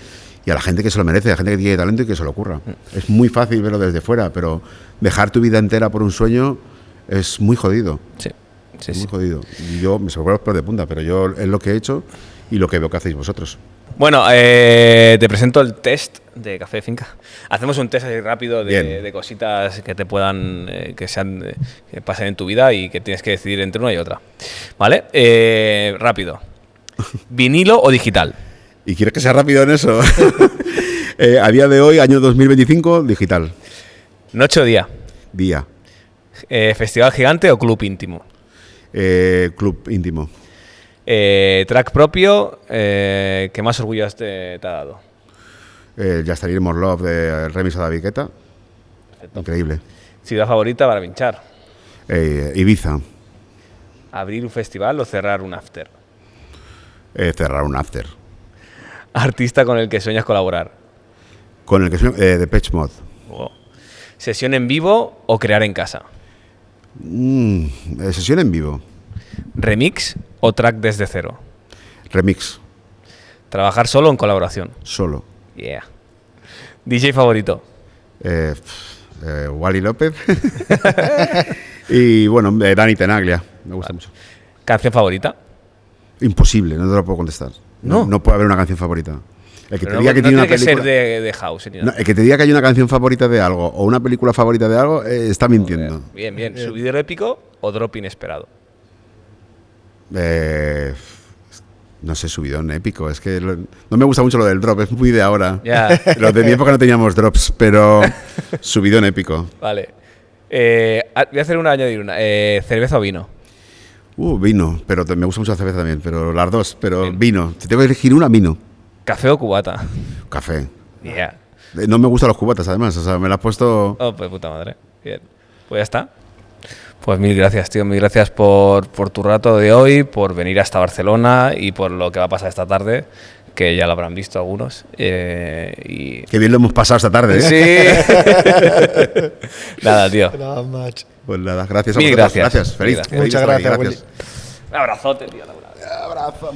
y a la gente que se lo merece, a la gente que tiene talento y que se lo ocurra. Es muy fácil verlo desde fuera, pero dejar tu vida entera por un sueño es muy jodido. Sí. Muy jodido. Y yo me sobro los pelos de punta, pero yo es lo que he hecho y lo que veo que hacéis vosotros. Bueno, te presento el test de Café de Finca. Hacemos un test así rápido de cositas que te puedan, que pasen en tu vida y que tienes que decidir entre una y otra. ¿Vale? Rápido. ¿Vinilo o digital? ¿Y quieres que sea rápido en eso? A día de hoy, año 2025, digital. ¿Noche o día? Día. ¿Festival gigante o club íntimo? Club íntimo. ¿Track propio? ¿Qué más orgullo te ha dado? Ya estaríamos Love de remix a David Guetta. Perfecto. Increíble. ¿Ciudad favorita para pinchar? Ibiza. ¿Abrir un festival o cerrar un after? Cerrar un after. ¿Artista con el que sueñas colaborar? Con el que sueño, Depeche Mode. Oh. ¿Sesión en vivo o crear en casa? Sesión en vivo. ¿Remix o track desde cero? Remix. ¿Trabajar solo o en colaboración? Solo. Yeah. ¿DJ favorito? Wally López. Y bueno, Dani Tenaglia. Me gusta mucho. ¿Canción favorita? Imposible, no te lo puedo contestar. No puede haber una canción favorita. El que te diga que tiene una película, que ser de house. No, el que te diga que hay una canción favorita de algo o una película favorita de algo está mintiendo. Bien. ¿Subidero épico o drop inesperado? No sé, subidón épico. Es que no me gusta mucho lo del drop, es muy de ahora. Ya. Lo de mi época no teníamos drops, pero subidón épico. Vale. Voy a hacer añadir una. ¿Cerveza o vino? Vino, pero me gusta mucho la cerveza también, pero las dos, pero bien. Vino. Si tengo que elegir una, vino. ¿Café o cubata? Café. Yeah. No me gustan los cubatas, además, o sea, me las has puesto... Oh, pues puta madre. Bien. Pues ya está. Pues mil gracias, tío. Mil gracias por tu rato de hoy, por venir hasta Barcelona y por lo que va a pasar esta tarde, que ya lo habrán visto algunos. Qué bien lo hemos pasado esta tarde, ¿eh? Sí. Nada, tío. Pues nada, gracias a vosotros. Gracias. Feliz. Muchas gracias, Willy. Un abrazote, tío. Un abrazo.